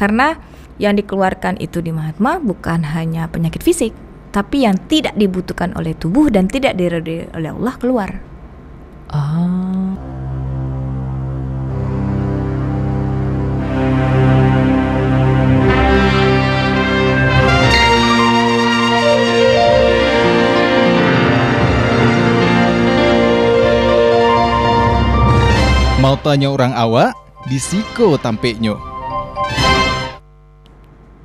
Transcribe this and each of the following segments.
Karena yang dikeluarkan itu di Mahatma bukan hanya penyakit fisik, tapi yang tidak dibutuhkan oleh tubuh dan tidak diridhoi oleh Allah keluar. Mau tanya orang awak, disiko tampeknya.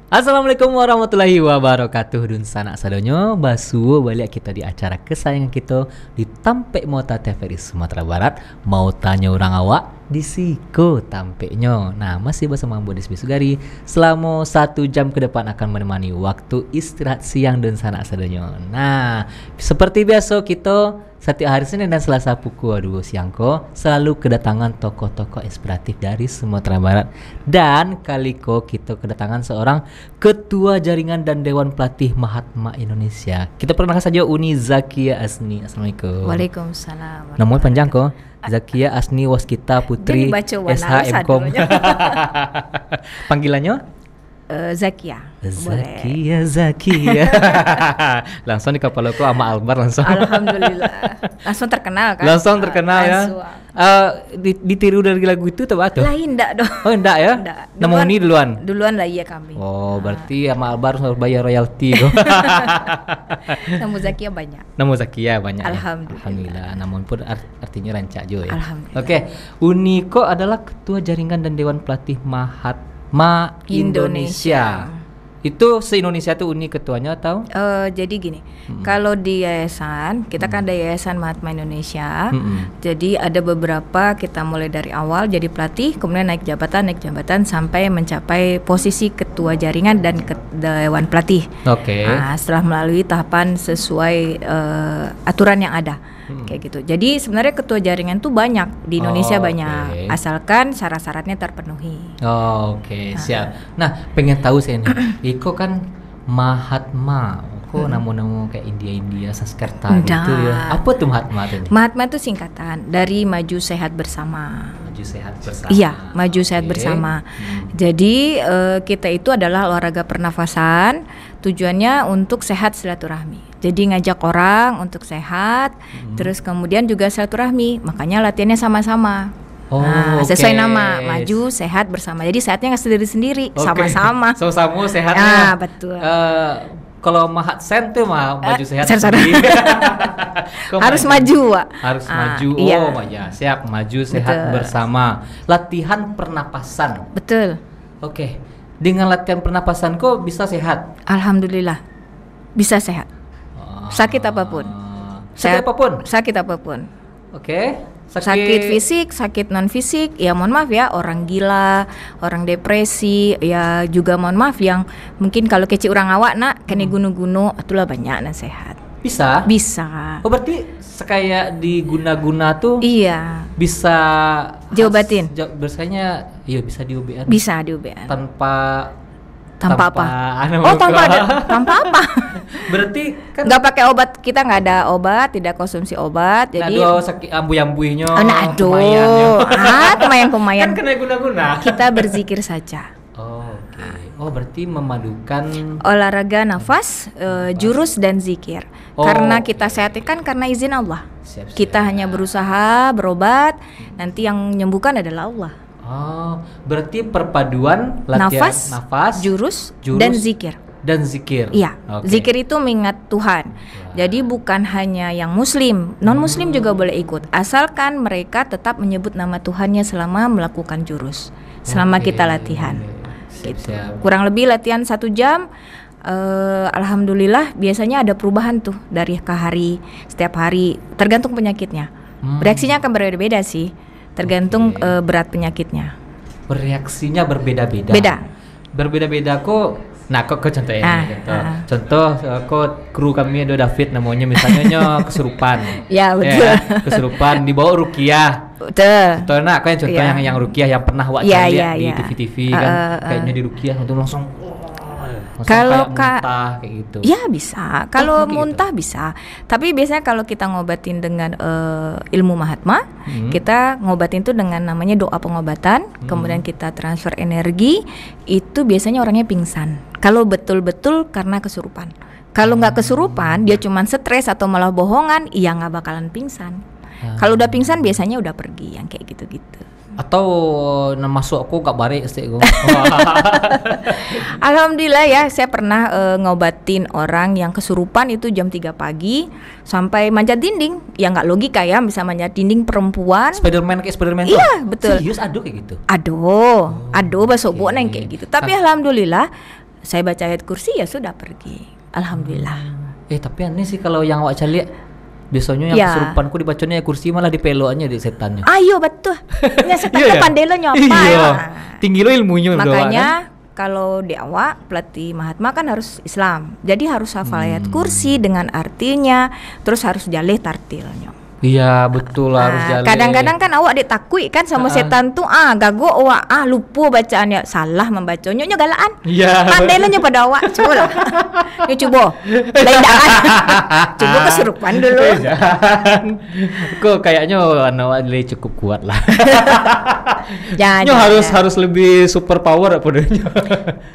Assalamualaikum warahmatullahi wabarakatuh. Dun sanak sadonyo basuh balik kita di acara kesayangan kita di Tampek Mota TVRI Sumatera Barat. Mau tanya orang awak, disiko tampeknya. Nah, masih bersama Bodis Bisugari selama 1 jam ke depan akan menemani waktu istirahat siang dan sanak sadonyo. Nah, seperti biasa kita setiap hari Senin dan Selasa pukul 2 siang selalu kedatangan tokoh-tokoh inspiratif dari Sumatera Barat. Dan kali kita kedatangan seorang Ketua Jaringan dan Dewan Pelatih Mahatma Indonesia. Kita perkenalkan saja Uni Zakia Asni. Assalamualaikum. Waalaikumsalam. Namanya panjang kok. Zakia Asni Waskita Putri SHMkom. Panggilannya? Zakia. Zakia. Langsung di kepala aku sama Albar langsung. Alhamdulillah. Langsung terkenal kan? Langsung terkenal ya. Ditiru dari lagu itu atau apa tuh? Lain enggak dong. Oh enggak ya? Enggak. Nama Uni duluan? Duluan lah iya kami. Oh berarti sama Albar harus bayar royalti. Nama Zakia banyak. Nama Zakia banyak. Alhamdulillah. Namun pun artinya rancak juga ya. Alhamdulillah. Oke. Uniko adalah Ketua Jaringan dan Dewan Pelatih Mahatma Indonesia. Itu se-Indonesia tuh Uni ketuanya atau? Jadi gini, kalau di yayasan kita kan ada Yayasan Mahatma Indonesia. Jadi ada beberapa, kita mulai dari awal jadi pelatih, kemudian naik jabatan sampai mencapai posisi ketua jaringan dan dewan pelatih. Oke. Nah, setelah melalui tahapan sesuai aturan yang ada. Kayak gitu. Jadi sebenarnya ketua jaringan tuh banyak di Indonesia, banyak, asalkan syarat-syaratnya terpenuhi. Oke, siap. Nah, pengen tahu saya nih, Iko kan Mahatma, kok namu-namu kayak India Sanskerta gitu ya. Apa tuh Mahatma itu? Mahatma itu singkatan dari Maju Sehat Bersama. Maju Sehat Bersama. Iya, Maju Sehat Bersama. Jadi kita itu adalah olahraga pernafasan, tujuannya untuk sehat silaturahmi. Jadi ngajak orang untuk sehat, terus kemudian juga silaturahmi. Makanya latihannya sama-sama. Sesuai nama, Maju Sehat Bersama. Jadi sehatnya nggak sendiri-sendiri, sama-sama. Sama-sama sehatnya. Betul. Kalau Mahat Sen tuh Maju Sehat sendiri. Harus maju, Wak. Harus maju. Iya. Ya, siap. Maju Sehat Bersama. Latihan pernapasan. Betul. Oke. Dengan latihan pernapasan kok bisa sehat? Alhamdulillah. Bisa sehat. Sakit apapun. Sakit apapun. Oke. Sakit fisik, sakit non fisik, ya mohon maaf ya, orang gila, orang depresi, ya juga mohon maaf yang mungkin kalau kecil orang awak nak kena gunu-gunu, itulah banyak nak sehat. Bisa? Bisa. Oh berarti kayak di guna-guna tuh? Iya. Bisa diobatin? Biasanya iya bisa diobatin. Bisa diobatin. Tanpa apa? Tanpa apa? Berarti kan nggak pakai obat, kita nggak ada obat, tidak konsumsi obat. Jadi sakit ambuy-ambuynya. Kumayan. Kan kena guna-guna. Kita berzikir saja. Oh berarti memadukan olahraga nafas, jurus dan zikir. Karena kita sehat kan karena izin Allah. Siap. Kita hanya berusaha berobat, nanti yang menyembuhkan adalah Allah. Berarti perpaduan latihan nafas, jurus dan zikir. Iya, zikir itu mengingat Tuhan. Jadi bukan hanya yang muslim, non-muslim juga boleh ikut, asalkan mereka tetap menyebut nama Tuhannya selama melakukan jurus, selama kita latihan. Gitu. Kurang lebih latihan 1 jam. Alhamdulillah biasanya ada perubahan tuh dari ke hari, setiap hari, tergantung penyakitnya. Reaksinya akan berbeda-beda sih, tergantung berat penyakitnya. Bereaksinya berbeda-beda. Berbeda-beda kok. Nah, kok contohnya contoh kok kru kami ada David namanya misalnya kesurupan. Ya, betul. Kesurupan dibawa ruqyah. Betul. Contohnya yang ruqyah yang pernah lihat di TV-TV kan kayaknya di ruqyah itu langsung Kalau muntah kayak gitu. Ya bisa. Kalau muntah gitu. Bisa. Tapi biasanya kalau kita ngobatin dengan ilmu Mahatma, kita ngobatin itu dengan namanya doa pengobatan, kemudian kita transfer energi, itu biasanya orangnya pingsan. Kalau betul-betul karena kesurupan. Kalau nggak kesurupan, dia cuma stres atau malah bohongan, ya nggak bakalan pingsan. Kalau udah pingsan biasanya udah pergi yang kayak gitu-gitu. Atau masuk aku gak balik sih. Alhamdulillah ya, saya pernah ngobatin orang yang kesurupan itu jam 3 pagi sampai manjat dinding. Ya nggak logika ya, bisa manjat dinding perempuan. Spiderman kayak Spiderman. Iya, betul. Serius aduh kayak gitu. Aduh basok boneng kayak gitu. Tapi alhamdulillah saya baca ayat kursi ya sudah pergi. Alhamdulillah. Tapi aneh sih kalau yang awak cari biasanya yang kesurupanku dibacanya kursi malah dipeloknya di setannya. Ayo betul. Ya setannya pandai lo nyapa. Iya. Tinggi lo ilmunya. Makanya kalau di awak pelatih Mahatma kan harus Islam. Jadi harus hafal ayat kursi dengan artinya, terus harus jaleh tartilnya. Iya betul harus jaleh. Kadang-kadang kan awak ditakui kan sama setan tuh gago awak lupa bacaannya, salah membacanya galaan. Iya. Pandai lah pada awak. Coba lah. Ini coba. Lendakan. Coba kesurupan dulu. Kok kayaknya awak cukup kuat lah. Jangan. Harus lebih super power apa adanya.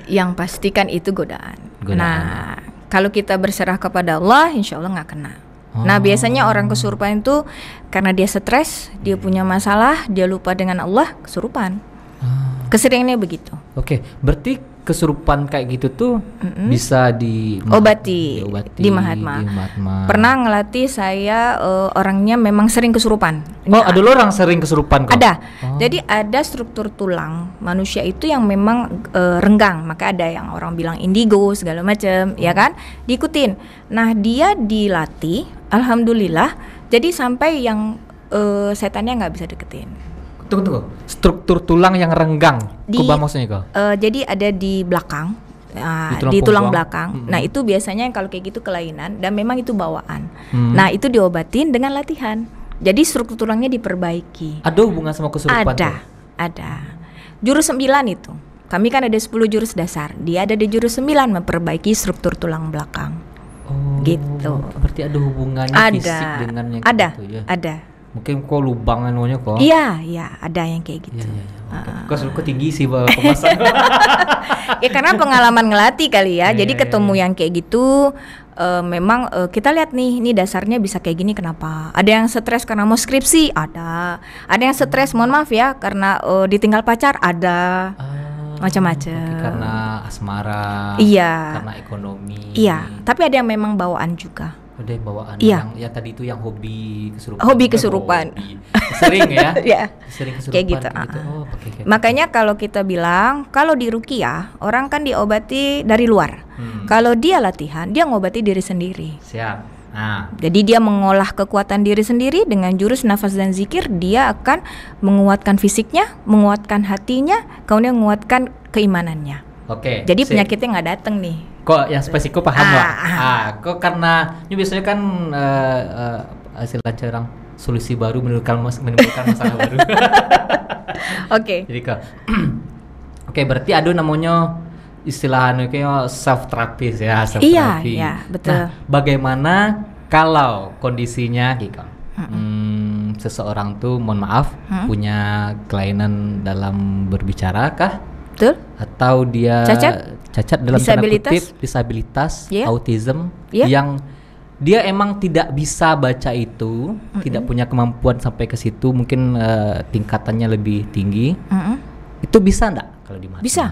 Yang pastikan itu godaan. Nah, kalau kita berserah kepada Allah, insya Allah nggak kena. Nah biasanya orang kesurupan itu karena dia stres, dia punya masalah, dia lupa dengan Allah, kesurupan. Keseringannya begitu. Oke, berarti kesurupan kayak gitu tuh bisa diobati di Mahatma. Pernah ngelatih saya orangnya memang sering kesurupan. Ada lo orang sering kesurupan kok? Ada. Jadi ada struktur tulang manusia itu yang memang renggang, maka ada yang orang bilang indigo segala macam, ya kan? Diikutin. Nah dia dilatih, alhamdulillah. Jadi sampai yang setannya nggak bisa deketin. Tunggu. Struktur tulang yang renggang. Kuba maksudnya kok? Jadi ada di belakang, di tulang belakang. Nah itu biasanya kalau kayak gitu kelainan dan memang itu bawaan. Nah itu diobatin dengan latihan. Jadi struktur tulangnya diperbaiki. Ada hubungan sama kesurupan? Ada. Jurus 9 itu. Kami kan ada 10 jurus dasar. Dia ada di jurus 9 memperbaiki struktur tulang belakang. Gitu. Berarti ada hubungannya fisik dengan yang gitu ya? Ada. Mungkin kok lubang anunya kok? Iya, ada yang kayak gitu. Kok tinggi sih kemasan? Ya karena pengalaman ngelatih kali ya. Jadi ketemu yang kayak gitu, memang kita lihat nih, ini dasarnya bisa kayak gini kenapa? Ada yang stres karena mau skripsi, ada yang stres, mohon maaf ya, karena ditinggal pacar, ada. Macam-macam. Karena asmara. Iya. Karena ekonomi. Iya. Tapi ada yang memang bawaan juga. Ada yang bawaan. Iya. Yang tadi itu yang hobi kesurupan. Hobi kesurupan. Sering ya? Iya. Sering kesurupan. Kayak gitu. Makanya kalau kita bilang, kalau di ruqyah orang kan diobati dari luar. Kalau dia latihan, dia ngobati diri sendiri. Siap. Jadi dia mengolah kekuatan diri sendiri dengan jurus nafas dan zikir. Dia akan menguatkan fisiknya, menguatkan hatinya, kemudian menguatkan keimanannya. Oke. Jadi penyakitnya nggak datang nih. Kok yang spesifik paham Wak? Kok karena ini biasanya kan hasil lancaran solusi baru menimbulkan masalah baru. Oke. Jadi kok oke, berarti ada namanya istilahnya kayak self therapy ya, self therapy. Iya, betul. Nah, bagaimana kalau kondisinya gitu? Seseorang tuh mohon maaf punya kelainan dalam berbicara kah? Betul. Atau dia cacat dalam tanda kutip disabilitas, autism yang dia emang tidak bisa baca itu, tidak punya kemampuan sampai ke situ, mungkin tingkatannya lebih tinggi. Itu bisa enggak kalau di Mahatma? Bisa.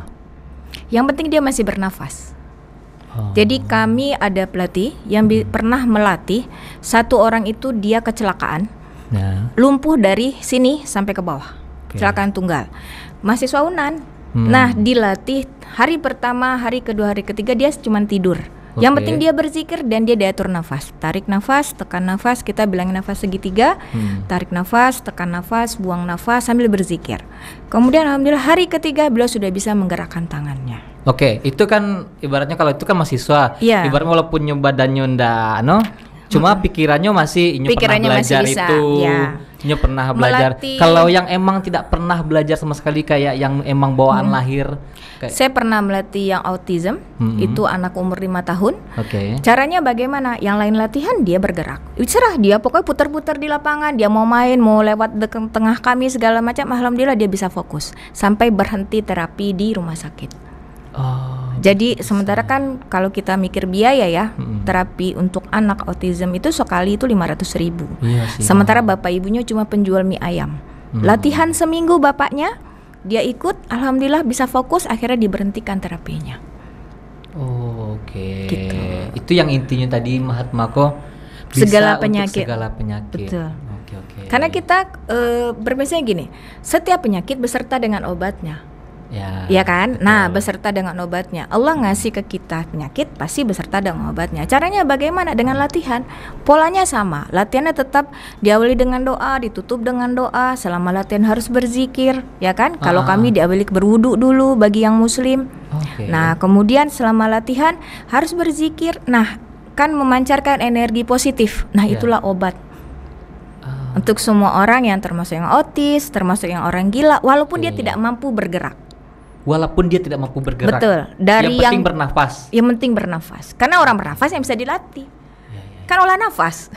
Yang penting dia masih bernafas. Jadi kami ada pelatih yang pernah melatih satu orang itu dia kecelakaan, lumpuh dari sini sampai ke bawah, kecelakaan tunggal, mahasiswa UNAN. Nah dilatih hari pertama, hari kedua, hari ketiga dia cuma tidur. Yang penting dia berzikir dan dia diatur nafas. Tarik nafas, tekan nafas, kita bilangin nafas segitiga. Tarik nafas, tekan nafas, buang nafas sambil berzikir. Kemudian alhamdulillah hari ketiga beliau sudah bisa menggerakkan tangannya. Oke, itu kan ibaratnya kalau itu kan mahasiswa. Ibaratnya walaupun badannya ndak Cuma pikirannya masih pernah belajar masih bisa, itu. Ya. Nyo pernah belajar. Kalau yang emang tidak pernah belajar sama sekali kayak yang emang bawaan lahir. Saya pernah melatih yang autism, itu anak umur 5 tahun. Oke. Caranya bagaimana? Yang lain latihan, dia bergerak. Serah dia, pokoknya putar-putar di lapangan. Dia mau main, mau lewat tengah kami segala macam. Alhamdulillah dia bisa fokus sampai berhenti terapi di rumah sakit. Jadi sementara kan kalau kita mikir biaya ya, terapi untuk anak autism itu sekali itu 500.000. Iya sih, sementara bapak ibunya cuma penjual mie ayam. Latihan seminggu bapaknya, dia ikut, alhamdulillah bisa fokus, akhirnya diberhentikan terapinya. Oke. Gitu. Itu yang intinya tadi Mahatma ko bisa segala untuk penyakit. segala penyakit. Betul. Oke. Karena kita berbiasanya gini, setiap penyakit beserta dengan obatnya. Ya kan? Betul. Nah, beserta dengan obatnya. Allah ngasih ke kita penyakit pasti beserta dengan obatnya. Caranya bagaimana? Dengan latihan. Polanya sama. Latihannya tetap diawali dengan doa, ditutup dengan doa. Selama latihan harus berzikir, ya kan? Kalau kami diawali berwudu dulu bagi yang muslim. Nah, kemudian selama latihan harus berzikir. Nah, kan memancarkan energi positif. Nah, itulah obat. Untuk semua orang yang termasuk yang autis, termasuk yang orang gila, walaupun dia tidak mampu bergerak. Walaupun dia tidak mampu bergerak. Betul. Dari yang penting bernafas. Yang penting bernafas. Karena orang bernafas yang bisa dilatih. Kan olah nafas.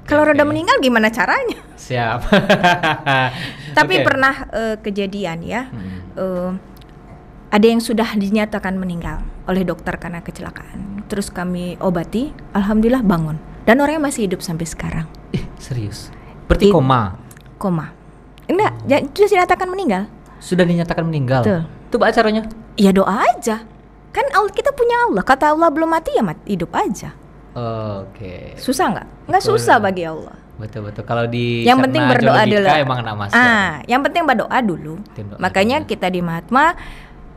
Kalau udah meninggal gimana caranya? Siap. Tapi pernah kejadian ya. Ada yang sudah dinyatakan meninggal oleh dokter karena kecelakaan. Terus kami obati, alhamdulillah bangun. Dan orangnya masih hidup sampai sekarang. Serius? Berarti koma? Koma. Enggak, sudah dinyatakan meninggal. Sudah dinyatakan meninggal? Betul. Itu apa caranya? Ya doa aja. Kan kita punya Allah. Kata Allah belum mati ya hidup aja. Oke. Susah nggak? Nggak susah bagi Allah. Betul. Kalau di yang penting berdoa dulu. Emang nak masuk. Yang penting berdoa dulu. Makanya kita di Mahatma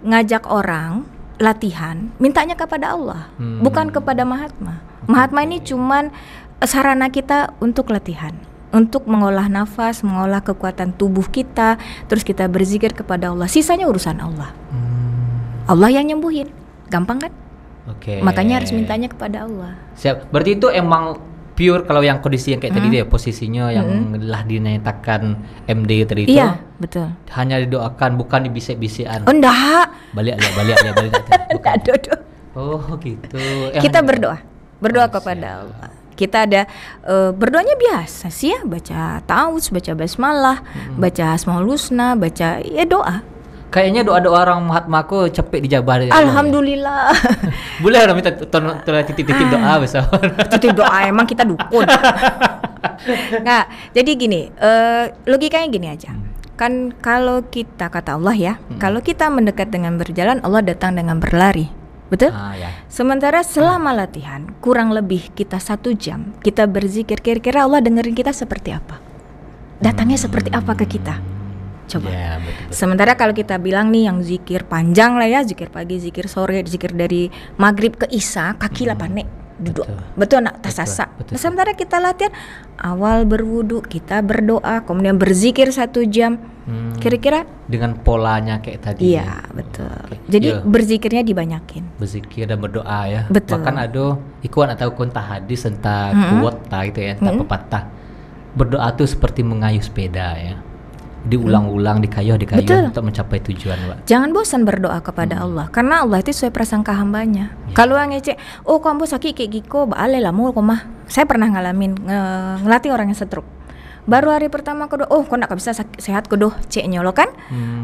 ngajak orang latihan, mintanya kepada Allah, bukan kepada Mahatma. Mahatma ini cuman sarana kita untuk latihan, untuk mengolah nafas, mengolah kekuatan tubuh kita, terus kita berzikir kepada Allah. Sisanya urusan Allah. Allah yang nyembuhin, gampang kan? Makanya harus mintanya kepada Allah. Siap. Berarti itu emang pure kalau yang kondisi yang kayak tadi ya, posisinya yang telah dinyatakan MD tadi itu. Iya, betul. Hanya didoakan, bukan dibisik-bisikan. Oh, enggak. Balik. Bukan. Oh, gitu. Kita berdoa kepada Allah. Kita ada berdoanya biasa sih ya, baca ta'awudz, baca basmalah, baca asmaul husna, baca ya doa. Kayaknya doa-doa orang Mahatma ko cepet dijabah. Alhamdulillah. Boleh orang minta titip doa besar. Titip doa emang kita dukun. Nggak, jadi gini, logikanya gini aja. Kan kalau kita kata Allah ya, kalau kita mendekat dengan berjalan, Allah datang dengan berlari. Betul? Ya. Sementara selama latihan kurang lebih kita 1 jam kita berzikir, kira-kira Allah dengerin kita seperti apa? Datangnya seperti apa ke kita? Coba. Ya, betul. Sementara kalau kita bilang nih yang zikir panjang lah ya, zikir pagi, zikir sore, zikir dari maghrib ke isya, kaki lah panik duduk. Betul nak tasasa. Sementara kita latihan awal berwudu, kita berdoa, kemudian berzikir 1 jam. Kira-kira dengan polanya kayak tadi. Iya, betul. Jadi berzikirnya dibanyakin. Berzikir dan berdoa ya. Betul. Bahkan ada ikuan atau kontah hadis entah quote gitu ya, entah pepatah. Berdoa tuh seperti mengayuh sepeda ya. Diulang-ulang, dikayuh untuk mencapai tujuan, Pak. Jangan bosan berdoa kepada Allah, karena Allah itu sesuai prasangka hambanya. Kalau yang ngecek, oh kamu sakit kayak giko, baalai lah mau komah. Saya pernah ngalamin ngelatih orang yang stroke. Baru hari pertama kedua, oh kok nak bisa sehat kedoh, cek nyolo kan?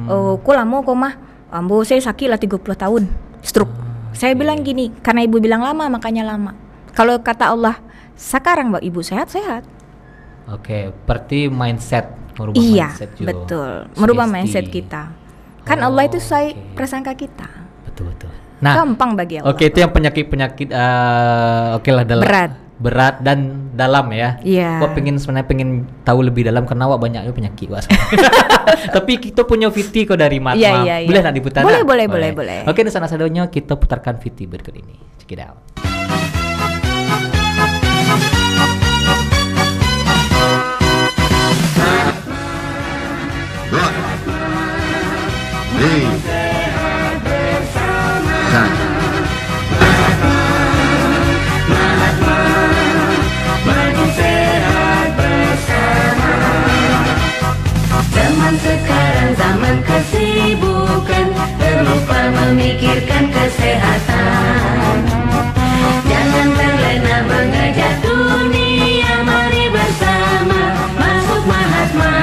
Oh, kok lama komah. Ambo saya sakit lah 30 tahun stroke. Saya bilang gini, karena ibu bilang lama makanya lama. Kalau kata Allah, sekarang Mbak Ibu sehat-sehat. Berarti mindset. Merubah mindset juga. Betul. Merubah mindset kita. Kan Allah itu sesuai prasangka kita. Betul. Nah, gampang bagi Allah. Itu yang penyakit lah dalam. Berat dan dalam ya. Iya. Gua pengen tahu lebih dalam karena banyaknya penyakit Tapi kita punya VT kok dari Mahatma. Iya. Boleh nak diputar? Boleh. Oke, sana sadonya kita putarkan VT berikut ini. Check it out. memikirkan kesehatan. Jangan terlena mengejar dunia, mari bersama masuk Mahatma.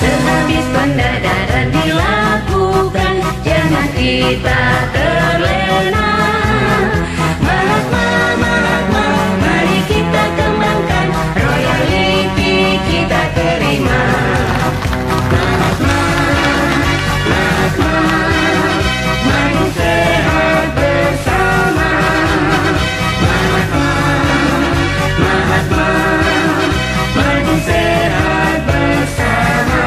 Sehabis pendadaran dilakukan, jangan kita terlena. Mahatma, Mahatma, mari kita kembangkan, royalty kita terima. Mahatma, Mahatma, mari sehat bersama. Mahatma, Mahatma, mari sehat bersama.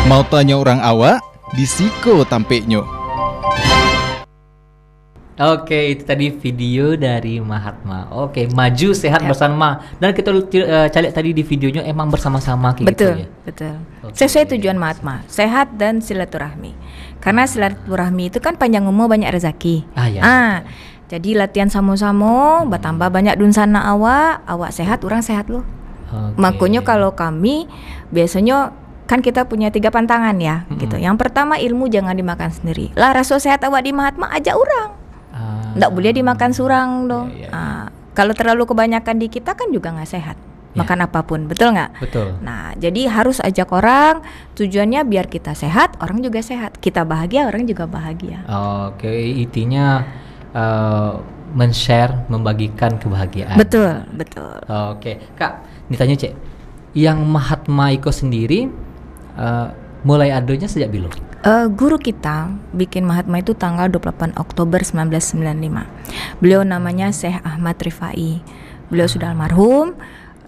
Mau tanya orang awak, di Siko tampeknya. Oke, itu tadi video dari Mahatma. Oke, maju sehat bersama. Dan kita cari tadi di videonya emang bersama-sama kayak Betul, gitu ya. betul. Oke. Sesuai tujuan Mahatma, sehat dan silaturahmi. Karena silaturahmi itu kan panjang umur banyak rezeki. Ya. Jadi latihan sama-sama, bertambah banyak dunsana awak sehat, orang sehat loh. Oke. Makanya kalau kami biasanya kan kita punya 3 pantangan ya, gitu. Yang pertama, ilmu jangan dimakan sendiri. Lah rasa sehat awak di Mahatma ajak orang. Nggak boleh dimakan surang dong. Kalau terlalu kebanyakan di kita kan juga nggak sehat. Makan apapun, betul nggak? Betul. Nah, jadi harus ajak orang. Tujuannya biar kita sehat, orang juga sehat. Kita bahagia, orang juga bahagia. Oke, intinya men-share, membagikan kebahagiaan. Betul, betul. Oke, Kak, ditanya Cek, yang Mahatma Iko sendiri mulai adanya sejak bilo? Guru kita bikin Mahatma itu tanggal 28 Oktober 1995. Beliau namanya Syekh Ahmad Rifai. Beliau sudah almarhum.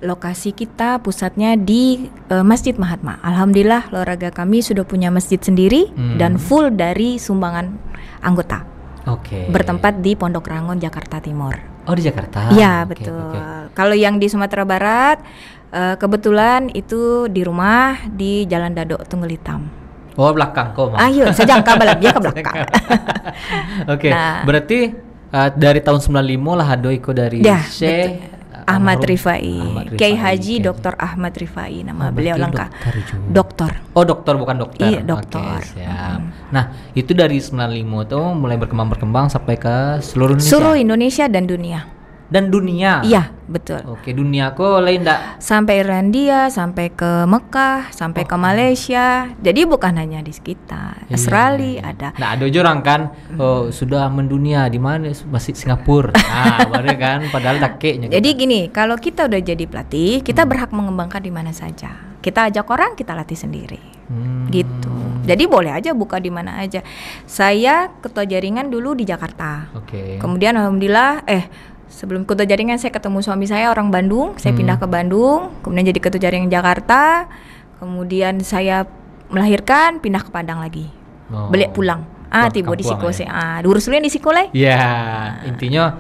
Lokasi kita pusatnya di Masjid Mahatma. Alhamdulillah olahraga kami sudah punya masjid sendiri dan full dari sumbangan anggota. Oke. Bertempat di Pondok Rangon, Jakarta Timur. Oh, di Jakarta. Iya, Oke, betul. oke. Kalau yang di Sumatera Barat kebetulan itu di rumah di Jalan Dadok Tunggul Hitam. Oh, belakang kok, Mas. Ayo, sejangka balap dia ke belakang. Oke, Nah. berarti dari tahun 95 lah Hado Iko dari Dah, Syekh Ahmad almarhum Rifai, Ahmad Rifai. Kiai Haji Oke. Dr. Ahmad Rifai nama Oh, beliau berarti lengkap. dokter juga. Dokter. Oh, dokter bukan dokter. Iya, dokter. Oke, siap. Nah, itu dari 95 tuh mulai berkembang sampai ke seluruh Indonesia. Seluruh Indonesia dan dunia. Dan dunia. Iya, betul. Oke, dunia kok lain enggak? Sampai Irlandia, sampai ke Mekah, sampai ke Malaysia. Jadi bukan hanya di sekitar. Australia ada. Nah, ada orang kan sudah mendunia di mana masih Singapura. Nah, baru kan padahal dakeknya. Jadi gini, kalau kita udah jadi pelatih, kita berhak mengembangkan di mana saja. Kita ajak orang, kita latih sendiri. Gitu. Jadi boleh aja buka di mana aja. Saya ketua jaringan dulu di Jakarta. Oke. Kemudian alhamdulillah sebelum ketua jaringan saya ketemu suami saya orang Bandung, saya pindah ke Bandung, kemudian jadi ketua jaringan Jakarta. Kemudian saya melahirkan, pindah ke Padang lagi. Balik pulang. Tiba di Siko saya. Diurus dulu yang di Siko lah. Ya, intinya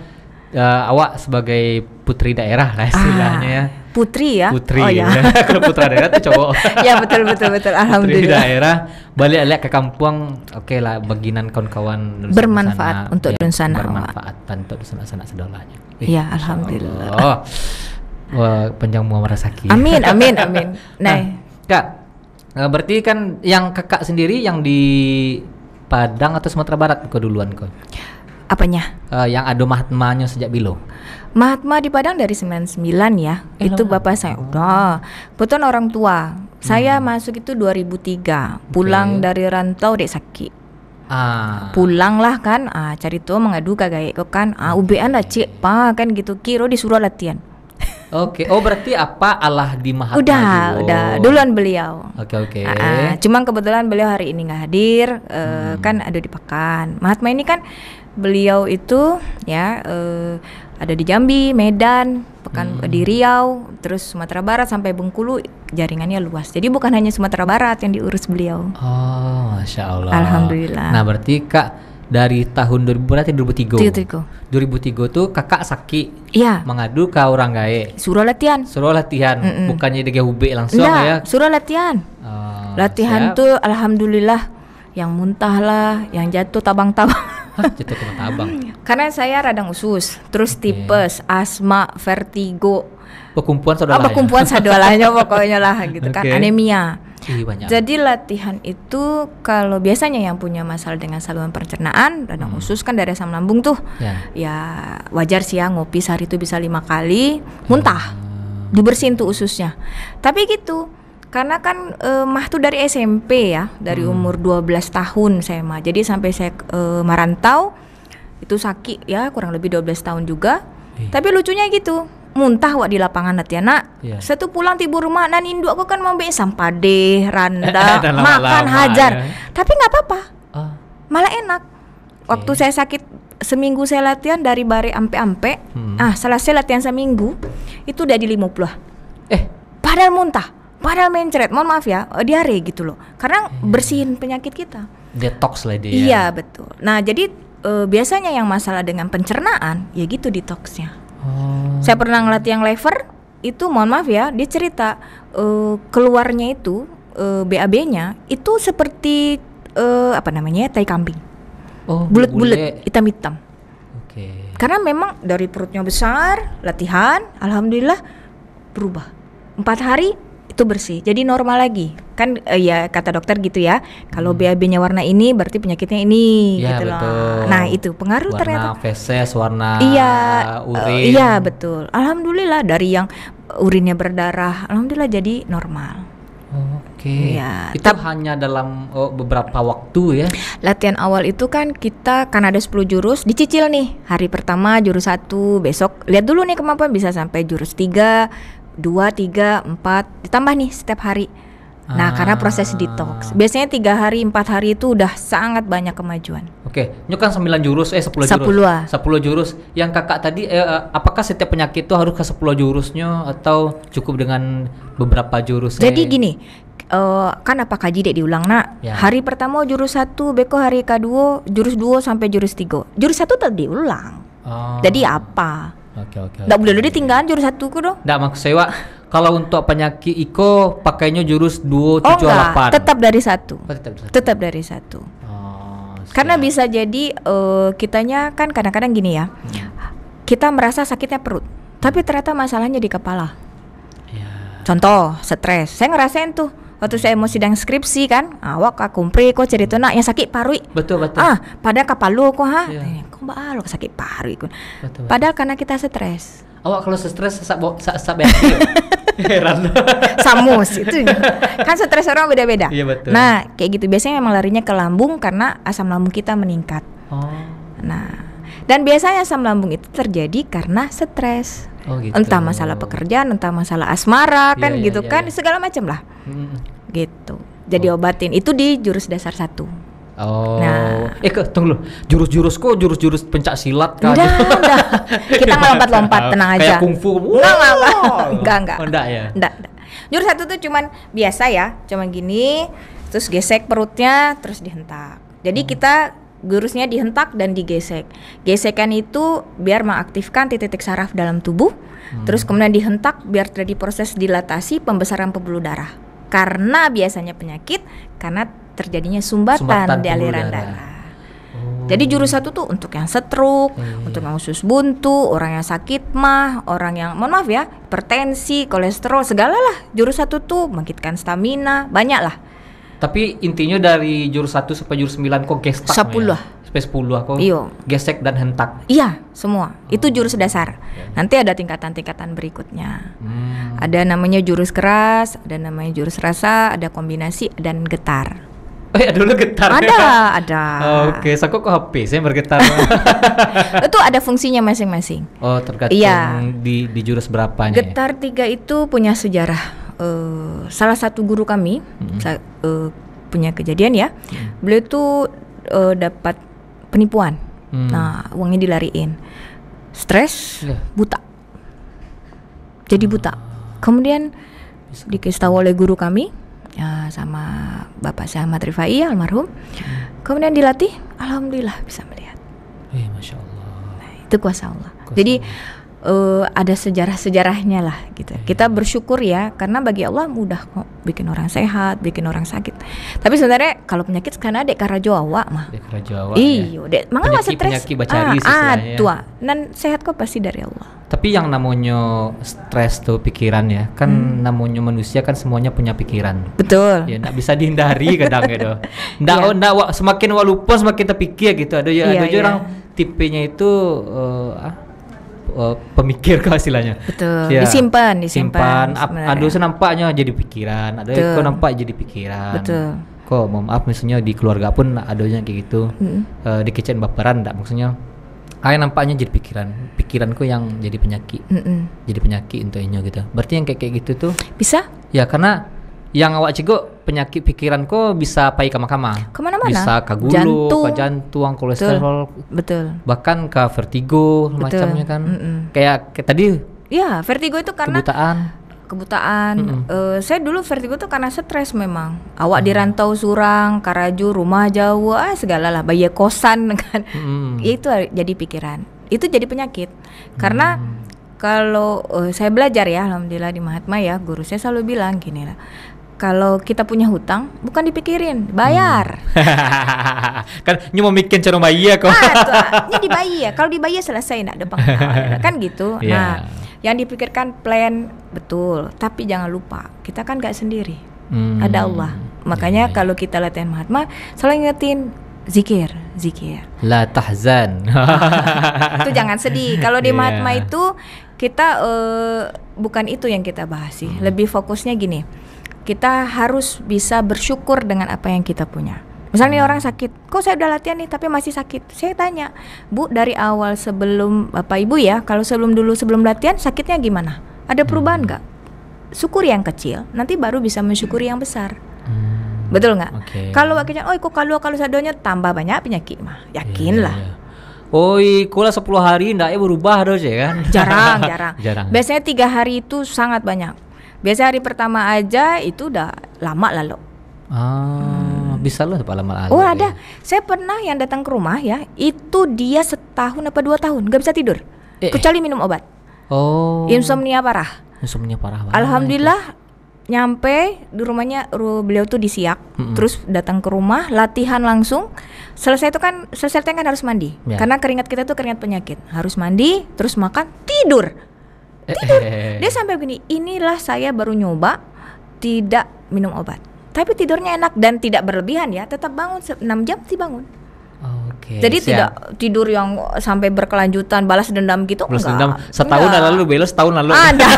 awak sebagai putri daerah lah istilahnya ya. Putri ya. Putri. Oh ya. Kalau putra daerah tuh cowok. Ya betul. Putri Alhamdulillah. daerah balik ke kampung, oke lah baginan kawan-kawan Bermanfaat untuk dunsana awak. bermanfaat untuk dunsana sedolanya. Ya alhamdulillah. Oh, wah, panjang umur merasaki. Amin. Nah, Kak, berarti kan yang kakak sendiri yang di Padang atau Sumatera Barat kok duluan kok? apanya? Yang ada Mahatmanya sejak bilo. Mahatma di Padang dari 99 ya. Itu bapak saya. Udah. Betul orang tua. Saya masuk itu 2003. Pulang dari rantau dek sakit. Pulang lah kan. Cari tuh mengadu kagak kok kan. UBN lah cik pa kan gitu. Kiro disuruh latihan. Oke. Oh berarti apa Allah di Mahatma Udah duluan beliau. Oke. Cuman kebetulan beliau hari ini nggak hadir. Kan ada di Pekan. Mahatma ini kan beliau itu ya ada di Jambi, Medan, Pekan di Riau, terus Sumatera Barat sampai Bengkulu, jaringannya luas. Jadi bukan hanya Sumatera Barat yang diurus beliau. Oh, Masya Allah. Alhamdulillah. Nah berarti Kak dari tahun 2000 berarti 2003 tuh kakak sakit. Iya. Mengadu ke orang gae. Suruh latihan. Bukannya di GHUB langsung. Enggak, ya. suruh latihan. Latihan siap. tuh alhamdulillah yang muntah lah, yang jatuh tabang-tabang. Hah, jatuh ke martabak. Karena saya radang usus, terus tipes, asma, vertigo. Pekumpulan saudara. Pekumpulan sadolanya pokoknya lah gitu kan, anemia. Banyak. Jadi latihan itu kalau biasanya yang punya masalah dengan saluran pencernaan, radang usus kan dari asam lambung tuh. Ya wajar sih ya ngopi sehari itu bisa 5 kali, muntah. Dibersihin tuh ususnya. Tapi gitu, karena kan mah tuh dari SMP ya, dari umur 12 tahun saya mah. Jadi sampai saya merantau itu sakit ya kurang lebih 12 tahun juga. Tapi lucunya gitu, muntah wak di lapangan nak. Satu pulang tiba rumah dan induk aku kan mau sampah deh, randa, makan hajar. Tapi nggak apa-apa, malah enak. Waktu saya sakit seminggu saya latihan dari bare ampe-ampe. Selesai latihan seminggu itu udah di 50. Padahal muntah, padahal mencret. Mohon maaf ya, diare gitu loh. Karena bersihin penyakit kita. Detox lah dia. Iya betul. Nah jadi biasanya yang masalah dengan pencernaan ya gitu detoxnya. Saya pernah ngelatih yang lever itu, mohon maaf ya, dia cerita keluarnya itu BAB-nya itu seperti tai kambing. Bulat-bulat, hitam-hitam. Karena memang dari perutnya besar, latihan, alhamdulillah berubah. 4 hari itu bersih, jadi normal lagi. Kan ya kata dokter gitu ya, kalau BAB-nya warna ini berarti penyakitnya ini gitu loh. Nah itu pengaruh warna ternyata. Warna feses, warna urin. Iya betul. Alhamdulillah dari yang urinnya berdarah, alhamdulillah jadi normal. Ya, itu hanya dalam beberapa waktu ya. Latihan awal itu kan kita kan ada 10 jurus, dicicil nih. Hari pertama jurus 1, besok lihat dulu nih kemampuan bisa sampai jurus 3, 2, 3, 4, ditambah nih setiap hari. Nah karena proses detox biasanya 3 hari, 4 hari itu udah sangat banyak kemajuan. Ini kan 9 jurus, 10 jurus. 10 jurus. Yang kakak tadi, apakah setiap penyakit itu harus ke 10 jurusnya atau cukup dengan beberapa jurus? Jadi gini, kan apa kaji dek diulang nak. Hari pertama jurus 1, beko hari kedua jurus 2 sampai jurus 3. Jurus 1 tetap diulang. Jadi apa? Nggak boleh lu ditinggalan jurus 1 ku dong. Nggak maksud saya kalau untuk penyakit Iko pakainya jurus 2, 7, 8. Tetap dari 1. Tetap dari 1. Karena bisa jadi kitanya kan kadang-kadang gini ya. Kita merasa sakitnya perut, tapi ternyata masalahnya di kepala. Contoh, stres. Saya ngerasain tuh waktu saya mau sidang skripsi kan, awak kumpri kok cerita nak yang sakit paru. Betul. Padahal kapalu kok kok mbak lo sakit paru. Padahal karena kita stres. Awak kalau stres sak heran. Samus itu kan stres orang beda-beda. Iya betul. Nah kayak gitu biasanya memang larinya ke lambung karena asam lambung kita meningkat. Nah dan biasanya asam lambung itu terjadi karena stres. Gitu. Entah masalah pekerjaan, entah masalah asmara kan segala macam lah. Gitu. Jadi obatin itu di jurus dasar 1. Nah, tunggu lu. Jurus-jurus pencak silat kan. Udah. Kita ngelompat-lompat, tenang aja. Kayak kungfu. Enggak. Enggak ya. Enggak. Jurus 1 tuh cuman biasa ya, cuman gini, terus gesek perutnya, terus dihentak. Jadi kita jurusnya dihentak dan digesek. Gesekan itu biar mengaktifkan titik-titik saraf dalam tubuh. Terus kemudian dihentak biar terjadi proses dilatasi pembesaran pembuluh darah. Karena biasanya penyakit karena terjadinya sumbatan di aliran darah. Jadi jurus 1 tuh untuk yang stroke, untuk yang usus buntu, orang yang sakit mah, orang yang mohon maaf ya, hipertensi, kolesterol, segala lah. Jurus 1 tuh bangkitkan stamina, banyak lah. Tapi intinya dari jurus 1 sampai jurus 9 kok gestak 10 sampai 10 kok. Gesek dan hentak. Iya, semua. Itu jurus dasar. Nanti ada tingkatan-tingkatan berikutnya. Ada namanya jurus keras, ada namanya jurus rasa, ada kombinasi dan getar. Ada dulu getar. Ada. Oke, saya kok HP saya bergetar. Itu ada fungsinya masing-masing. Tergantung di jurus berapanya. Getar 3 itu punya sejarah. Salah satu guru kami punya kejadian ya. Beliau tuh dapat penipuan. Nah, uangnya dilariin. Stres, buta. Jadi buta. Kemudian dikasih tahu oleh guru kami sama Bapak saya Ahmad Rifai almarhum. Kemudian dilatih, alhamdulillah bisa melihat. Masya Allah. Nah, itu kuasa Allah. Jadi ada sejarah-sejarahnya lah gitu. Kita bersyukur ya, karena bagi Allah mudah kok bikin orang sehat, bikin orang sakit. Tapi sebenarnya kalau penyakit karena dek karajo awak mah. Dek karajo awak. Iya, dek mangga stres. Penyakit bacari istilahnya. Tua. Dan sehat kok pasti dari Allah. Tapi yang namanya stres tuh pikiran ya, kan namanya manusia kan semuanya punya pikiran. Betul. Ya, nggak bisa dihindari kadang gitu. Nggak, semakin lupa semakin terpikir gitu. Ada orang tipenya itu pemikir kok istilahnya. Betul. Ya. Disimpan. Aduh senampaknya jadi pikiran, ada kok nampak jadi pikiran. Betul. Kok maaf misalnya di keluarga pun adanya kayak gitu. Dikecen baperan enggak maksudnya. Nampaknya jadi pikiranku yang jadi penyakit. Jadi penyakit untuknya gitu. Berarti yang kayak gitu tuh bisa? Ya karena yang awak cigo penyakit pikiranku bisa pai kama-kama. Kemana-mana. Bisa ke gulu, ke jantung, kolesterol. Betul. Bahkan ke vertigo macamnya kan. Kayak tadi. Ya, vertigo itu karena kebutaan. Saya dulu vertigo tuh karena stres memang. Awak di rantau surang, Karaju, rumah jauh, segala lah, bayar kosan kan. Itu jadi pikiran. Itu jadi penyakit. Karena kalau saya belajar ya, alhamdulillah di Mahatma ya, guru saya selalu bilang gini lah. Kalau kita punya hutang, bukan dipikirin, bayar. Kan cuma mikir cara bayar kok. Ini dibayar. Kalau dibayar selesai, nak depan kan gitu. Nah, yang dipikirkan plan betul, tapi jangan lupa kita kan gak sendiri. Ada Allah. Makanya kalau kita latihan Mahatma, selalu ingetin zikir. La tahzan. Itu jangan sedih. Kalau di Mahatma itu kita bukan itu yang kita bahas sih. Lebih fokusnya gini. Kita harus bisa bersyukur dengan apa yang kita punya. Misalnya orang sakit, kok saya udah latihan nih tapi masih sakit. Saya tanya, Bu, dari awal sebelum Bapak Ibu ya, kalau sebelum latihan sakitnya gimana? Ada perubahan nggak? Syukuri yang kecil, nanti baru bisa mensyukuri yang besar. Betul nggak? Kalau akhirnya, kok kalau sadonya tambah banyak penyakit mah, yakinlah. Kula 10 hari ndak berubah terus ya kan? Jarang. Biasanya 3 hari itu sangat banyak. Biasa hari pertama aja itu udah lama lalu. Bisa loh lama. Ada. Saya pernah yang datang ke rumah ya, itu dia 1 tahun apa 2 tahun nggak bisa tidur, kecuali minum obat. Insomnia parah. Alhamdulillah nyampe di rumahnya, beliau tuh di Siak, terus datang ke rumah, latihan langsung. Selesai kan harus mandi, karena keringat kita tuh keringat penyakit. Harus mandi, terus makan, tidur. Dia sampai begini, inilah saya baru nyoba tidak minum obat, tapi tidurnya enak dan tidak berlebihan ya, tetap bangun 6 jam sih bangun. Jadi tidak tidur yang sampai berkelanjutan balas dendam gitu. Enggak. Setahun lalu belos, setahun lalu. Ada.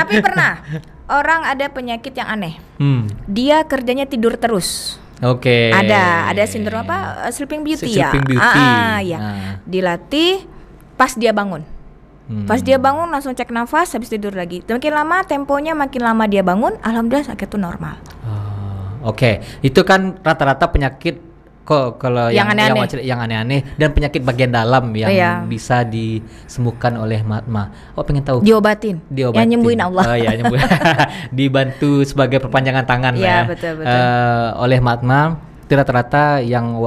Tapi pernah orang ada penyakit yang aneh. Dia kerjanya tidur terus. Ada sindrom apa? Sleeping Beauty ya. Dilatih pas dia bangun. Pas dia bangun langsung cek nafas, habis tidur lagi. Makin lama temponya, makin lama dia bangun, alhamdulillah sakit itu normal. Itu kan rata-rata penyakit kalau yang aneh-aneh dan penyakit bagian dalam yang bisa disembuhkan oleh Mahatma. Pengen tahu? Diobatin. Yang nyembuhin Allah. Nyembuhin. Dibantu sebagai perpanjangan tangan betul. Oleh Mahatma. Itu rata-rata yang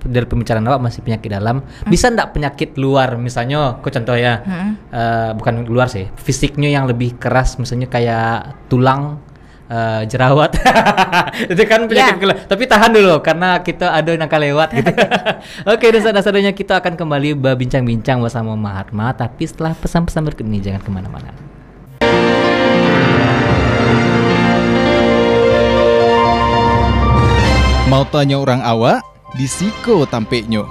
dari pembicaraan awak masih penyakit dalam. Bisa enggak penyakit luar, misalnya contoh ya, bukan luar sih, fisiknya yang lebih keras, misalnya kayak tulang, jerawat. Itu kan penyakit tapi tahan dulu karena kita ada nangka lewat gitu. Dan saudara-saudaranya kita akan kembali berbincang-bincang bersama Mahatma, tapi setelah pesan-pesan berikut ini. Jangan kemana-mana. Mau tanya orang awak? Di Siko tampeknyo.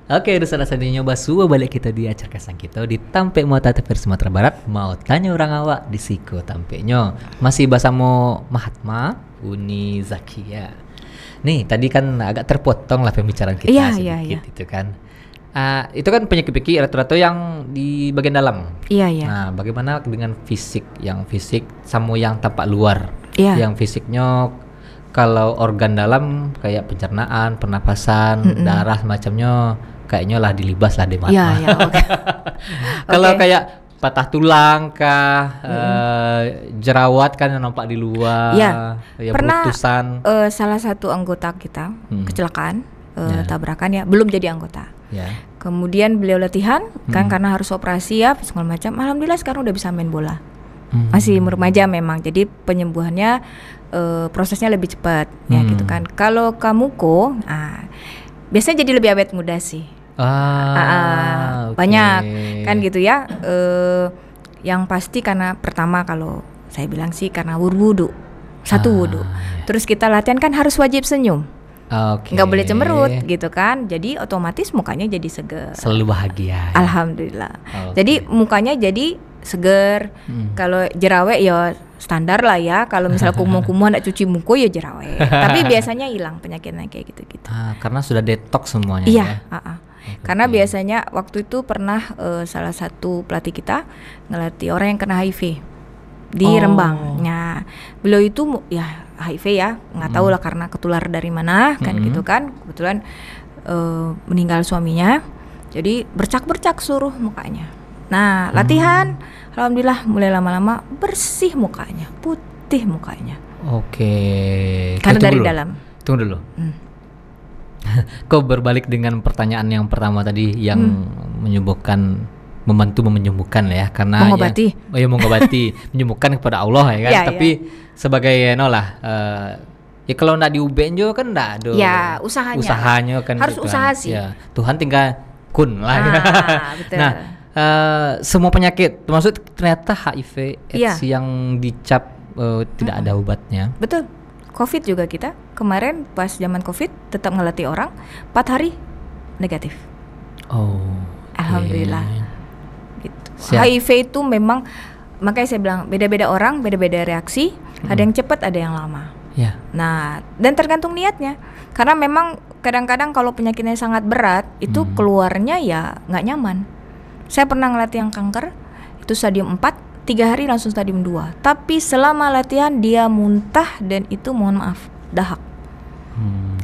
Saudara-saudaranya Basua, balik kita di acara kesang kita di Tampek Mota TVRI Sumatera Barat. Mau tanya orang awak di Siko tampeknyo. Masih bersama Mahatma Uni Zakia. Nih tadi kan agak terpotong lah pembicaraan kita sedikit. Itu kan itu kan penyakit rata-rata yang di bagian dalam. Nah, bagaimana dengan fisik? Yang fisik sama yang tampak luar. Yang fisiknya kalau organ dalam kayak pencernaan, pernapasan, darah semacamnya, kayaknya lah dilibas lah di Mahatma. Kalau kayak patah tulang kah, jerawat kan yang nampak di luar, pernah putusan. Salah satu anggota kita kecelakaan, tabrakan ya, belum jadi anggota. Ya. Kemudian beliau latihan kan karena harus operasi ya segala macam. Alhamdulillah sekarang udah bisa main bola. Masih remaja memang, jadi penyembuhannya prosesnya lebih cepat ya gitu kan. Kalau Kamuko, biasanya jadi lebih awet muda sih. Okay. Banyak kan gitu ya. Yang pasti karena pertama kalau saya bilang sih karena wudhu, satu wudhu. Terus kita latihan kan harus wajib senyum. Nggak boleh cemberut gitu kan. Jadi otomatis mukanya jadi seger. Selalu bahagia. Alhamdulillah. Jadi mukanya jadi seger. Kalau jerawek ya standar lah ya. Kalau misalnya kumuh-kumuh nggak cuci muka ya jerawek. Tapi biasanya hilang penyakitnya kayak gitu-gitu. Karena sudah detox semuanya. Iya. Ya? Karena biasanya waktu itu pernah salah satu pelatih kita ngelatih orang yang kena HIV di Rembang. Nah, beliau itu ya HIV ya, nggak tahu lah karena ketular dari mana kan gitu kan. Kebetulan meninggal suaminya, jadi bercak-bercak seluruh mukanya. Nah, latihan, alhamdulillah mulai lama-lama bersih mukanya, putih mukanya. Karena dari dalam. Tunggu dulu. Kok berbalik dengan pertanyaan yang pertama tadi yang membantu menyembuhkan ya, karena mengobati. Mengobati, menyembuhkan kepada Allah ya kan. Tapi sebagai ya kalau nggak diuben juga kan nggak ada. Ya usahanya kan harus gitu usaha kan. sih. Ya, Tuhan tinggal kun lah. Betul. Nah, semua penyakit termasuk ternyata HIV AIDS yang dicap tidak ada obatnya. Betul. COVID juga kita kemarin pas zaman COVID tetap ngelatih orang 4 hari negatif. Alhamdulillah. Gitu. HIV itu memang, makanya saya bilang beda-beda orang, beda-beda reaksi. Ada yang cepat, ada yang lama. Nah, dan tergantung niatnya. Karena memang kadang-kadang kalau penyakitnya sangat berat, itu keluarnya ya nggak nyaman. Saya pernah ngelatih yang kanker, itu stadium 4, 3 hari langsung stadium 2. Tapi selama latihan dia muntah dan itu mohon maaf, dahak.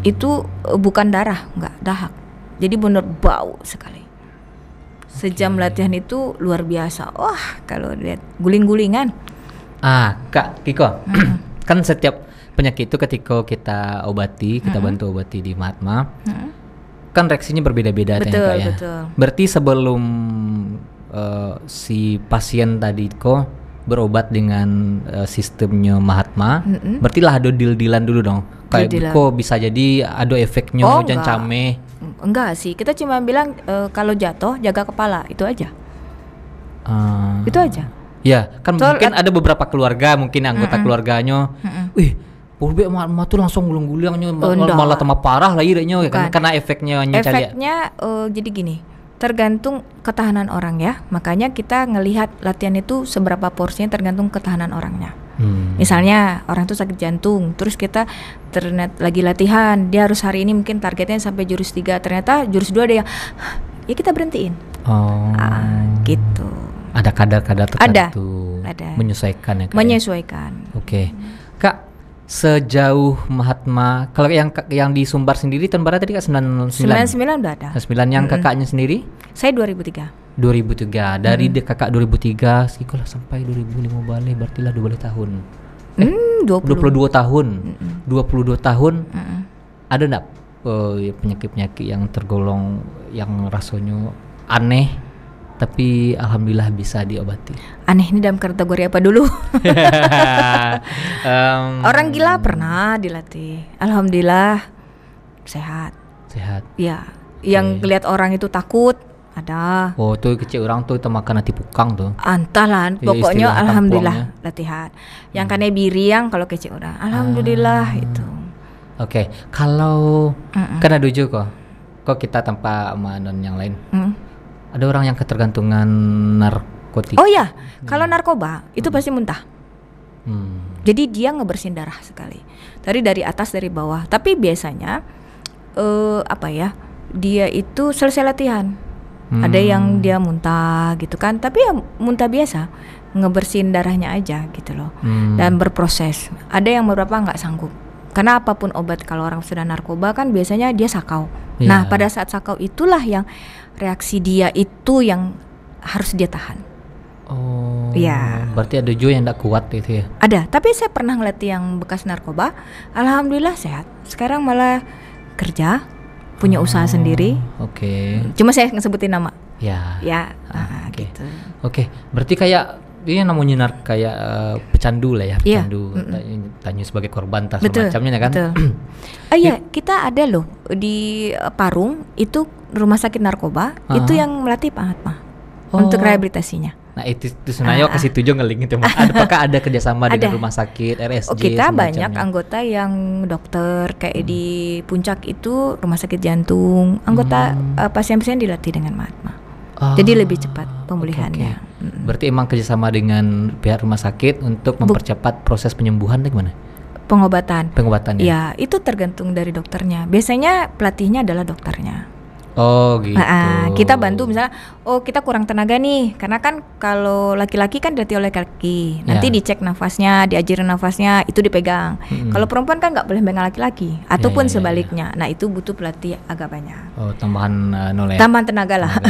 Itu bukan darah, nggak dahak. Jadi benar bau sekali. Sejam latihan itu luar biasa. Wah, kalau lihat guling-gulingan. Kak Kiko, kan setiap penyakit itu ketika kita obati, kita bantu obati di Mahatma, kan reaksinya berbeda-beda. Betul, ya. betul. Berarti sebelum si pasien tadi kok berobat dengan sistemnya Mahatma, berarti lah ada deal-dealan dulu dong. Kayak kok bisa jadi ada efeknya jangan came. Enggak sih, kita cuma bilang kalau jatuh jaga kepala, itu aja. Itu aja. Ya, kan mungkin ada beberapa keluarga, mungkin anggota keluarganya, Polbek Mahatma tuh langsung gulung-gulungnya malah tambah parah lagi kan karena efeknya. Efeknya jadi gini. Tergantung ketahanan orang ya. Makanya kita ngelihat latihan itu seberapa porsinya tergantung ketahanan orangnya. Misalnya orang itu sakit jantung, terus kita ternyata lagi latihan, dia harus hari ini mungkin targetnya sampai jurus 3, ternyata jurus 2 ada yang ya kita berhentiin. Gitu. Ada kadar-kadar tertentu. Ada. Menyesuaikan ya. Menyesuaikan. Oke. Kak, sejauh Mahatma, kalau yang di Sumbar sendiri tahun berapa tadi Kak? 99 udah ada. 99 yang kakaknya sendiri? Saya 2003. Dari kakak 2003 sekitar sampai 2005 balik, berarti lah 12 tahun. 22 tahun. 22 tahun. Ada enggak penyakit-penyakit yang tergolong yang rasanya aneh tapi alhamdulillah bisa diobati? Aneh ini dalam kategori apa dulu? Orang gila pernah dilatih, alhamdulillah sehat. Ya, yang lihat orang itu takut ada. Tuh kecil orang tuh makan nanti pukang tuh. Antalan, pokoknya alhamdulillah latihan. Yang kane biriang kalau kecil orang, alhamdulillah itu. Oke, kalau kan ada juga kok kita tanpa manon yang lain. Ada orang yang ketergantungan narkotika. Oh ya, kalau narkoba itu pasti muntah. Jadi dia ngebersihin darah sekali. Dari atas dari bawah. Tapi biasanya dia itu selesai latihan. Ada yang dia muntah gitu kan. Tapi ya muntah biasa, ngebersihin darahnya aja gitu loh. Dan berproses. Ada yang beberapa nggak sanggup. Karena apapun obat kalau orang sudah narkoba kan biasanya dia sakau. Nah pada saat sakau itulah yang reaksi dia itu yang harus dia tahan. Berarti ada juga yang tidak kuat itu ya? Ada, tapi saya pernah ngelatih yang bekas narkoba, alhamdulillah sehat. Sekarang malah kerja, punya usaha sendiri. Oke. Cuma saya ngesebutin nama. Ya. Ya, Oke. gitu. Oke, berarti kayak dia namanya kayak pecandu lah ya, Iya. pecandu. Tanya sebagai korban tak Betul, semacamnya kan. betul. Iya, kita ada loh di Parung itu rumah sakit narkoba itu yang melatih Pak Hatma untuk rehabilitasinya. Nah itu sebenarnya ke situ juga ngeling itu. Apakah ada kerjasama dengan rumah sakit RSJ? Kita banyak anggota yang dokter kayak di Puncak itu rumah sakit jantung. Anggota pasien-pasien dilatih dengan Mahatma. Jadi lebih cepat pemulihannya. Berarti emang kerjasama dengan pihak rumah sakit untuk mempercepat proses penyembuhan atau gimana? Pengobatan ya itu tergantung dari dokternya. Biasanya pelatihnya adalah dokternya. Oh gitu. Kita bantu misalnya, kita kurang tenaga nih, karena kan kalau laki-laki kan dilatih oleh laki, nanti dicek nafasnya, diajarin nafasnya, itu dipegang. Kalau perempuan kan nggak boleh pegang laki-laki, ataupun sebaliknya. Nah itu butuh pelatih agak banyak. Tambahan Tambahan tenaga lah.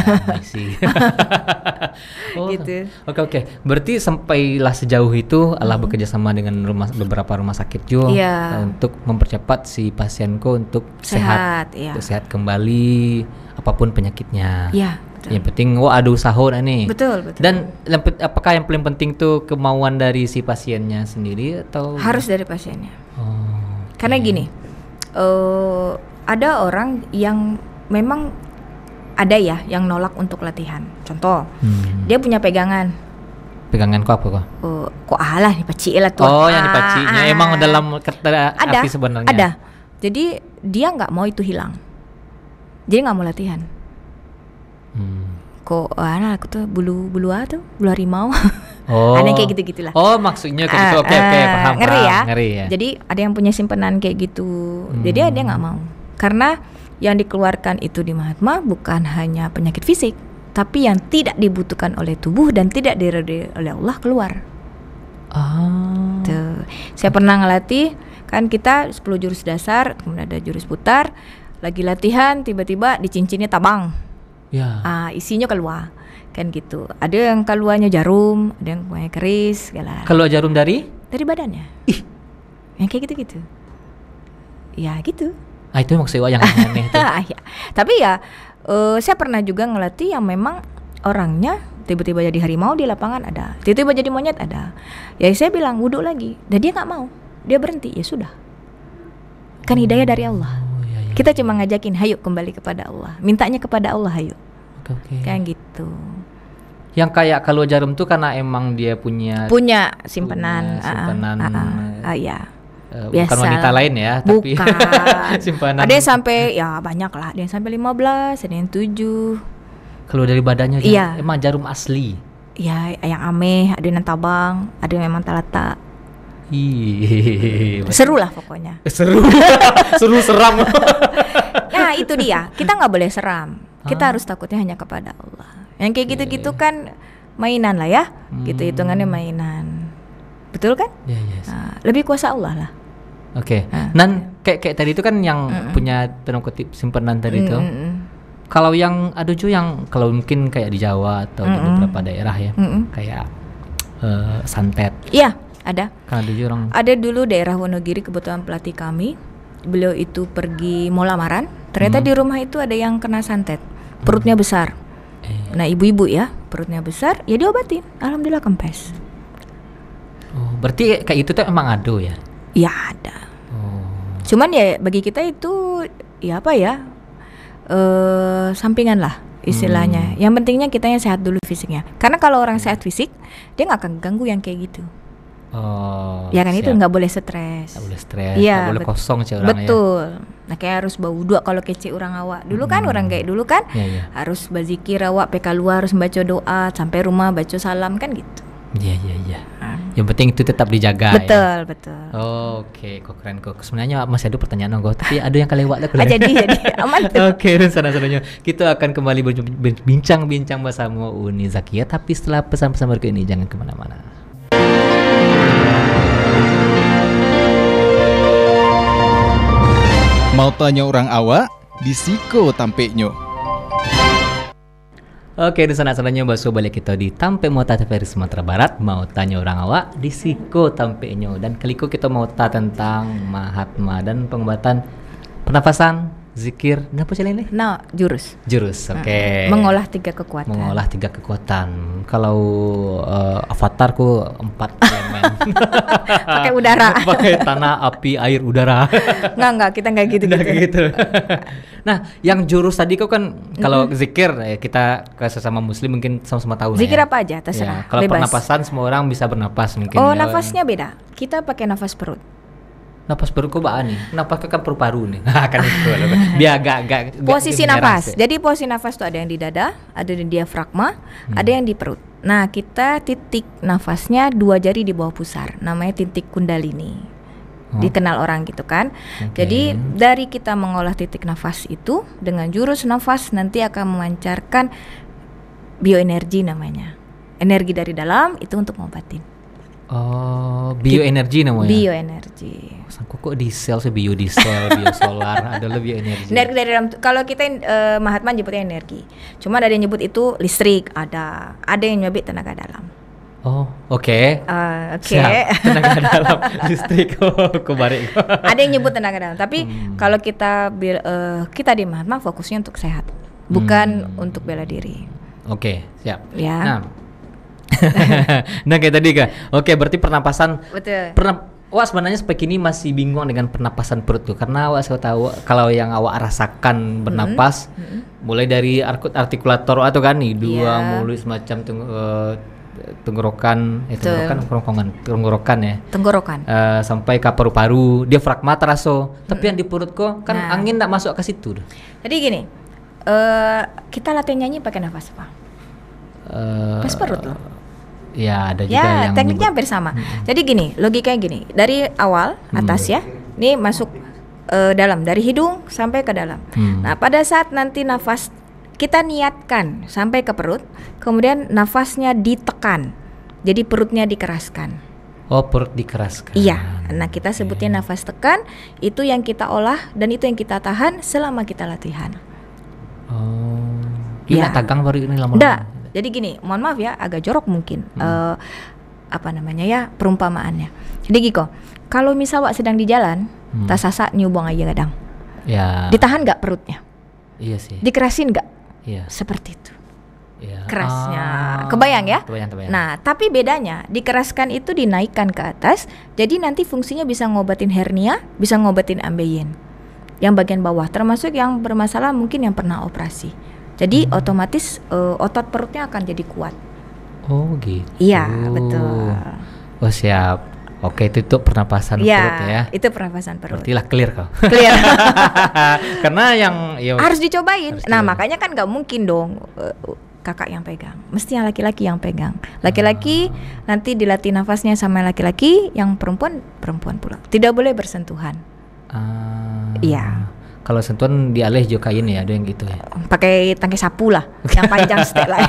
Gitu. Oke. Berarti sampailah sejauh itu Allah bekerja sama dengan beberapa rumah sakit juga untuk mempercepat si pasienku untuk sehat kembali. Apapun penyakitnya. Iya, betul. Yang penting ada usaha nih. Betul. Dan apakah yang paling penting tuh kemauan dari si pasiennya sendiri atau harus dari pasiennya? Karena gini, ada orang yang memang ada ya yang nolak untuk latihan. Contoh, dia punya pegangan. Pegangan kok apa kok? Kok alah nih paci lah tuh. Yang dipacinya emang dalam kata arti sebenarnya. Ada. Jadi dia nggak mau itu hilang. Jadi nggak mau latihan. Kok aku tuh bulu harimau. Ada kayak gitu-gitulah. Maksudnya kayak gitu. Oke, paham. Ngeri ya. Jadi ada yang punya simpanan kayak gitu. Jadi dia nggak mau. Karena yang dikeluarkan itu di Mahatma bukan hanya penyakit fisik, tapi yang tidak dibutuhkan oleh tubuh dan tidak diridhoi oleh Allah keluar. Tuh. Saya pernah ngelatih, kan kita 10 jurus dasar, kemudian ada jurus putar. Lagi latihan tiba-tiba di cincinnya tabang. Isinya keluar. Kan gitu. Ada yang keluarnya jarum, ada yang keluarnya keris, segala. Keluar jarum dari badannya. Yang kayak gitu-gitu. Ya gitu. Itu maksudnya yang aneh tuh. Ya. Tapi ya saya pernah juga ngelatih yang memang orangnya tiba-tiba jadi harimau di lapangan ada. Tiba-tiba jadi monyet ada. Ya saya bilang wudhu lagi. Dan dia nggak mau. Dia berhenti. Ya sudah. Kan hidayah dari Allah. Kita cuma ngajakin, hayu kembali kepada Allah. Mintanya kepada Allah, hayu. Kayak gitu. Yang kayak kalau jarum tuh karena emang dia punya simpanan. Bukan wanita lain ya, tapi simpanan. Ada yang sampai banyak lah. Ada yang sampai 15, ada yang 7. Kalau dari badannya emang jarum asli. Iya, yang ameh, ada yang tabang, ada yang memang talata. Seru lah pokoknya. Seru seram. Nah itu dia, kita nggak boleh seram. Kita harus takutnya hanya kepada Allah. Yang kayak gitu-gitu kan mainan lah ya. Gitu hitungannya mainan. Betul kan? Lebih kuasa Allah lah. Oke. Dan kayak tadi itu kan yang punya tanda kutip simpanan tadi itu. Kalau yang ada juga yang kalau mungkin kayak di Jawa atau di beberapa daerah ya, kayak santet. Iya. Ada. Ada dulu daerah Wonogiri, kebetulan pelatih kami. Beliau itu pergi mau lamaran. Ternyata di rumah itu ada yang kena santet. Perutnya besar. Nah ibu-ibu ya, perutnya besar, ya diobatin. Alhamdulillah kempes. Berarti kayak itu tuh emang ada ya? Ya ada. Cuman ya bagi kita itu ya apa ya? Sampingan lah istilahnya. Yang pentingnya kitanya sehat dulu fisiknya. Karena kalau orang sehat fisik, dia nggak akan ganggu yang kayak gitu. Ya kan itu nggak boleh stres. Nggak boleh stres. Nggak boleh kosong cek orang. Betul. Nah kayak harus bau dua kalau kece orang awak. Dulu kan orang kayak dulu kan harus berzikir awak, PK luar harus baca doa, sampai rumah baca salam kan gitu. Iya. Yang penting itu tetap dijaga. Betul. Oke, kok keren kok. Sebenarnya masih ada pertanyaan kok, tapi ada yang kelewat lah. Jadi aman tuh. Oke, dan sana-sananya kita akan kembali berbincang-bincang bersama Uni Zakia, tapi setelah pesan-pesan berikut ini jangan kemana-mana. Mau tanya orang awak, disiko tampeknya. Oke, di sana-sananya bakso balik kita di Tampe Mota TVRI Sumatera Barat. Mau tanya orang awak, disiko tampeknya. Dan kali kita mau tanya tentang Mahatma dan pengobatan pernafasan zikir, apa sih lainnya? Nah, jurus. Jurus, oke. Mengolah 3 kekuatan. Mengolah 3 kekuatan. Kalau avatarku 4 elemen. Pakai udara. Pakai tanah, api, air, udara. Enggak, kita enggak gitu. Nah, yang jurus tadi kok kan kalau zikir kita ke sesama muslim mungkin sama-sama tahu. Zikir ya. apa aja terserah. Ya, kalau bebas. pernapasan semua orang bisa bernapas mungkin. Oh, nafasnya beda. Kita pakai nafas perut. Napas perut kok baan nih? Napas kan paru-paru nih. Kan itu. Dia agak posisi nafas. Jadi posisi nafas tuh ada yang di dada, ada di diafragma, ada yang di perut. Nah, kita titik nafasnya 2 jari di bawah pusar. Namanya titik kundalini. Dikenal orang gitu kan. Jadi dari kita mengolah titik nafas itu dengan jurus nafas nanti akan memancarkan bioenergi namanya. Energi dari dalam itu untuk ngobatin. Oh, bioenergi namanya. Bioenergi. Kok diesel sih, biodiesel, biosolar, adalah bioenergi. Energi dari dalam. Kalau kita Mahatma nyebutnya energi. Cuma ada yang nyebut itu listrik, ada yang nyebut tenaga dalam. Oh, oke. Oke. Tenaga dalam, listrik. Kebalik. Ada yang nyebut tenaga dalam. Tapi kalau kita di Mahatma fokusnya untuk sehat, bukan untuk bela diri. Oke, siap. Ya. Nah kayak tadi Kak. Oke, berarti pernapasan. Betul. Wah sebenarnya sampai kini masih bingung dengan pernapasan perut tuh, karena awak saya tahu kalau yang awak rasakan bernapas mulai dari artikulator atau kan nih mulut semacam tenggorokan sampai ke paru-paru, diafragma terasa. Tapi yang di perut kok kan angin enggak masuk ke situ. Jadi gini, kita latihan nyanyi pakai nafas apa? Pas perut loh. Ya ada juga yang tekniknya hampir sama. Jadi gini, logikanya gini, dari awal atas ya, ini masuk dalam dari hidung sampai ke dalam. Nah pada saat nanti nafas kita niatkan sampai ke perut, kemudian nafasnya ditekan, jadi perutnya dikeraskan. Oh, perut dikeraskan. Iya, nah kita sebutnya nafas tekan, itu yang kita olah dan itu yang kita tahan selama kita latihan. Oh, kita tagang baru ini lama-lama. Nggak. Jadi gini, mohon maaf ya, agak jorok mungkin perumpamaannya. Jadi Giko, kalau misal wak sedang di jalan, tas sasak nyubong aja kadang. Ya. Ditahan nggak perutnya? Iya sih. Dikerasin nggak? Iya. Seperti itu. Iya. Kerasnya, kebayang ya? Kebayang. Nah, tapi bedanya dikeraskan itu dinaikkan ke atas, jadi nanti fungsinya bisa ngobatin hernia, bisa ngobatin ambeien. Yang bagian bawah, termasuk yang bermasalah mungkin yang pernah operasi. Jadi otomatis otot perutnya akan jadi kuat. Oh gitu. Iya betul. Oh siap. Oke, itu pernapasan perut ya. Itu pernapasan perut. Berarti lah clear kok. Clear. Karena yang harus dicobain. Nah makanya kan nggak mungkin dong kakak yang pegang. Mesti yang laki-laki yang pegang. Laki-laki nanti dilatih nafasnya sama laki-laki, yang perempuan pula. Tidak boleh bersentuhan. Iya. Kalau sentuhan dialih juga kain ya, ada yang gitu ya. Pakai tangkai sapu lah, yang panjang stek lah.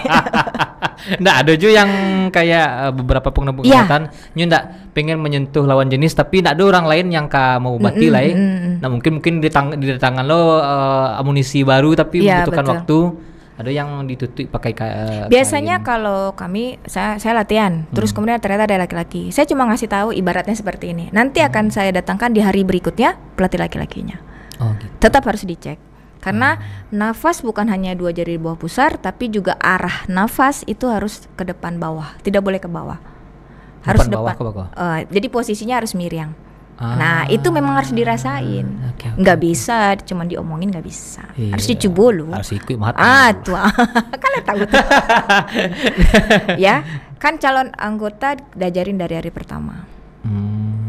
Nggak, ada juga yang kayak beberapa pengguna-pengguna nyu ndak pengen menyentuh lawan jenis tapi ndak ada orang lain yang mau obati lah ya. Nah mungkin di tangan lo amunisi baru tapi membutuhkan waktu. Ada yang ditutup pakai biasanya kain. Kalau saya latihan, terus kemudian ternyata ada laki-laki. Saya cuma ngasih tahu ibaratnya seperti ini. Nanti akan saya datangkan di hari berikutnya pelatih laki-lakinya. Oh, gitu. Tetap harus dicek karena nafas bukan hanya 2 jari di bawah pusar, tapi juga arah nafas itu harus ke depan bawah, tidak boleh ke bawah. Harus depan. Jadi posisinya harus miring. Nah itu memang harus dirasain. Nggak bisa cuma diomongin, nggak bisa. Iya, harus dicoba dulu. Harus ikut tuh. Kalian tahu tuh. Ya kan calon anggota diajarin dari hari pertama.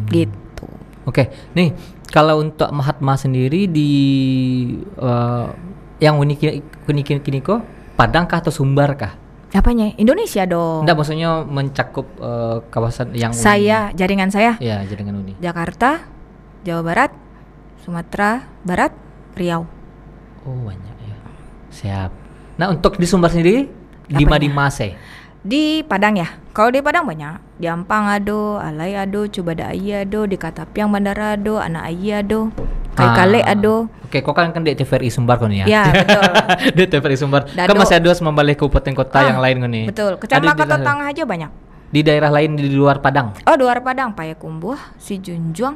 Gitu. Oke, nih kalau untuk Mahatma sendiri di yang unik kok Padang kah atau Sumbar kah? Apanya? Indonesia dong. Enggak, maksudnya mencakup kawasan yang jaringan saya. Iya, jaringan Uni. Jakarta, Jawa Barat, Sumatera Barat, Riau. Oh, banyak ya. Siap. Nah, untuk di Sumbar sendiri di Mase? Di Padang ya. Kalau di Padang banyak. Di Ampang ado, Alai ado, Cubadai ado, di Katapiang Bandara ado, Anak Ayi ado, Kale ado. Oke, kok kan di TVRI Sumbar kan ya? Iya, betul. Di TVRI Sumbar. Kan masih ada membalik kabupaten kota yang lain kan nih. Betul. Kecamatan Totang aja banyak. Di daerah lain di luar Padang? Oh, di luar Padang, Payakumbuh, Sijunjuang.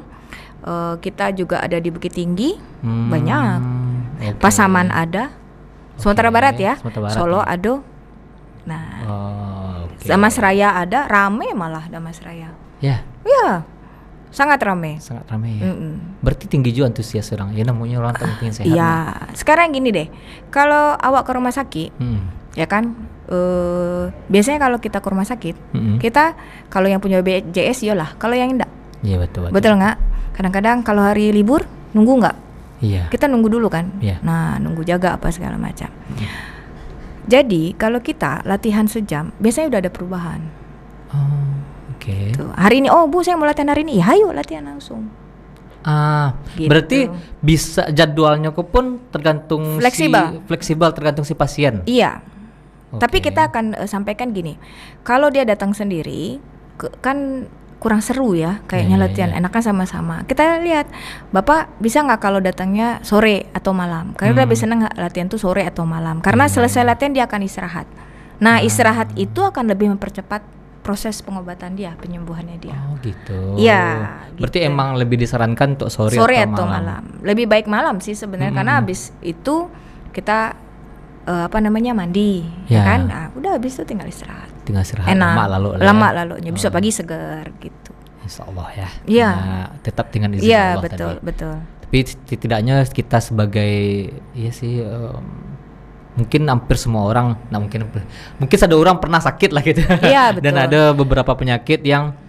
Kita juga ada di Bukit Tinggi. Banyak. Oke. Pasaman ada, Sumatera Oke, Barat ya, Sumatera Barat Solo ya. ada. Nah, Oke. Damasraya ada, rame malah Damasraya. Ya, Ya, sangat rame. sangat ramai ya. Mm-mm. Berarti tinggi juga antusias orang. Ya namanya orang tak penting sehat. Iya, sekarang gini deh, kalau awak ke rumah sakit, ya kan, biasanya kalau kita ke rumah sakit, kita kalau yang punya BPJS yolah, kalau yang enggak, Iya betul. betul nggak? Kadang-kadang kalau hari libur nunggu nggak? Iya. Kita nunggu dulu kan? Iya. Nah, nunggu jaga apa segala macam. Jadi kalau kita latihan sejam, biasanya udah ada perubahan. Oh, oke. Tuh, hari ini, oh Bu, saya mau latihan hari ini, ya ayo latihan langsung. Gitu. Berarti bisa jadwalnya pun tergantung Fleksibel. tergantung si pasien. Iya. Oke. Tapi kita akan sampaikan gini, kalau dia datang sendiri, kan kurang seru ya, kayaknya Iya, latihan. iya. Enakan sama-sama. Kita lihat, Bapak bisa nggak kalau datangnya sore atau malam? Karena dia lebih senang latihan tuh sore atau malam. Karena selesai latihan dia akan istirahat. Nah, istirahat itu akan lebih mempercepat proses pengobatan dia, penyembuhannya dia. Oh gitu. Iya, Berarti gitu. emang lebih disarankan untuk sore atau malam. Lebih baik malam sih sebenarnya, karena habis itu kita mandi, ya Ya. kan? Nah, udah habis itu tinggal istirahat. Tinggal istirahat Enak. lama Lalu besok pagi seger gitu. Insya Allah ya. Iya. Nah, tetap dengan izin Iya, Allah betul, tadi. betul. Tapi setidaknya kita sebagai mungkin hampir semua orang, nah mungkin ada orang pernah sakit lah gitu. Iya, betul. Dan ada beberapa penyakit yang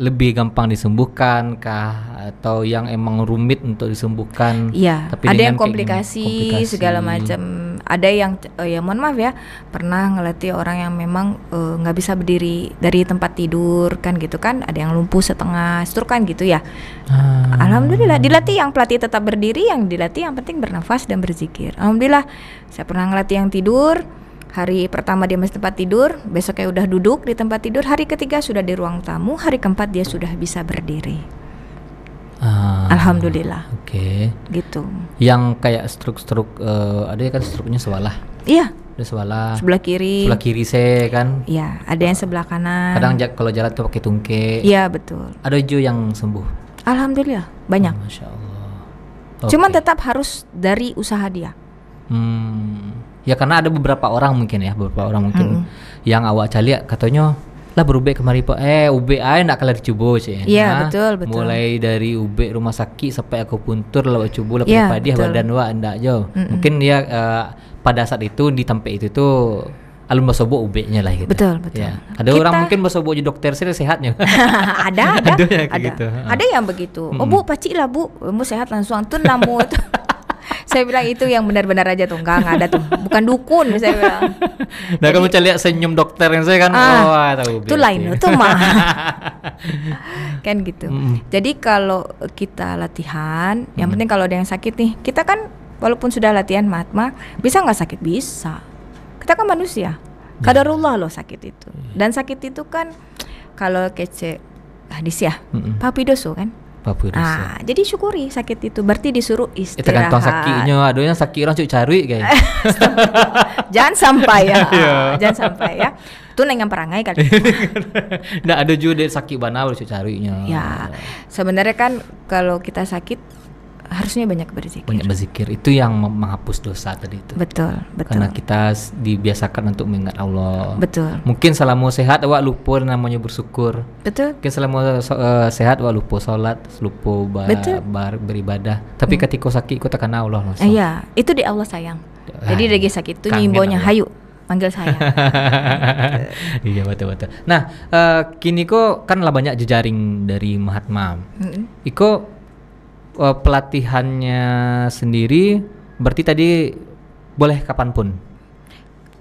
lebih gampang disembuhkan kah, atau yang emang rumit untuk disembuhkan. Iya, Tapi ada dengan yang komplikasi segala macam. Ada yang ya mohon maaf ya, pernah ngelatih orang yang memang nggak bisa berdiri dari tempat tidur kan gitu kan. Ada yang lumpuh setengah, stroke kan gitu ya. Alhamdulillah dilatih, yang pelatih tetap berdiri, yang dilatih yang penting bernafas dan berzikir. Alhamdulillah saya pernah ngelatih yang tidur. Hari pertama dia masih tempat tidur, besoknya udah duduk di tempat tidur, hari ketiga sudah di ruang tamu, hari keempat dia sudah bisa berdiri. Alhamdulillah. Oke. Gitu. Yang kayak stroke ada ya kan stroke-nya sebelah. Iya. Ada sebelah. Sebelah kiri. Sebelah kiri saya kan. Iya, ada yang sebelah kanan. Kadang kalau jalan tuh pakai tungke. Iya, betul. Ada juga yang sembuh. Alhamdulillah, banyak. Masya Allah. Cuman Oke. tetap harus dari usaha dia. Ya karena ada beberapa orang mungkin yang awak cali katanya lah berubah kemari pak UB aja ndak kalah dicoba sih. Iya, betul. Mulai dari UB rumah sakit sampai aku puntur lah coba lah Iya, padiah betul. badan wa ndak jauh. Mungkin ya pada saat itu di tempat itu tuh alun basobo UB-nya lah gitu. Betul. Ya. Ada orang mungkin basobo jadi dokter sih sehatnya. ada. Ada yang kayak gitu. Ada yang begitu. Oh Bu, pacik lah Bu, mau sehat langsung tuh namu tuh. Saya bilang itu yang benar-benar aja tuh, enggak ada tuh, bukan dukun saya bilang. Nah kamu lihat senyum dokter yang saya kan, tahu. Itu lain tuh mah. Kan gitu. Jadi kalau kita latihan, yang penting kalau ada yang sakit nih, kita kan walaupun sudah latihan matma, bisa nggak sakit? Bisa. Kita kan manusia. Qadarullah loh sakit itu. Dan sakit itu kan kalau kece hadis ya, papidoso kan. Jadi syukuri sakit itu, berarti disuruh istirahat. Tergantung sakitnya, ada yang sakit orang cuk cari kayak. Jangan sampai ya, jangan sampai ya. Itu nengang perangai kan. Nah ada juga dari sakit bana cuk carinya. Ya, sebenarnya kan kalau kita sakit harusnya banyak berzikir. Banyak berzikir itu yang menghapus dosa tadi itu. Betul. Karena kita dibiasakan untuk mengingat Allah. Betul. Mungkin selama sehat awak lupa namanya bersyukur. Betul. Mungkin selama sehat awak lupa sholat, lupa beribadah. Tapi ketika sakit kau tekan Allah langsung. Iya, itu di Allah sayang. Jadi lagi sakit itu nyimbonya hayu, panggil saya. Iya betul. Nah, kini kok kan lah banyak jejaring dari Mahatma. Iko pelatihannya sendiri berarti tadi boleh kapanpun.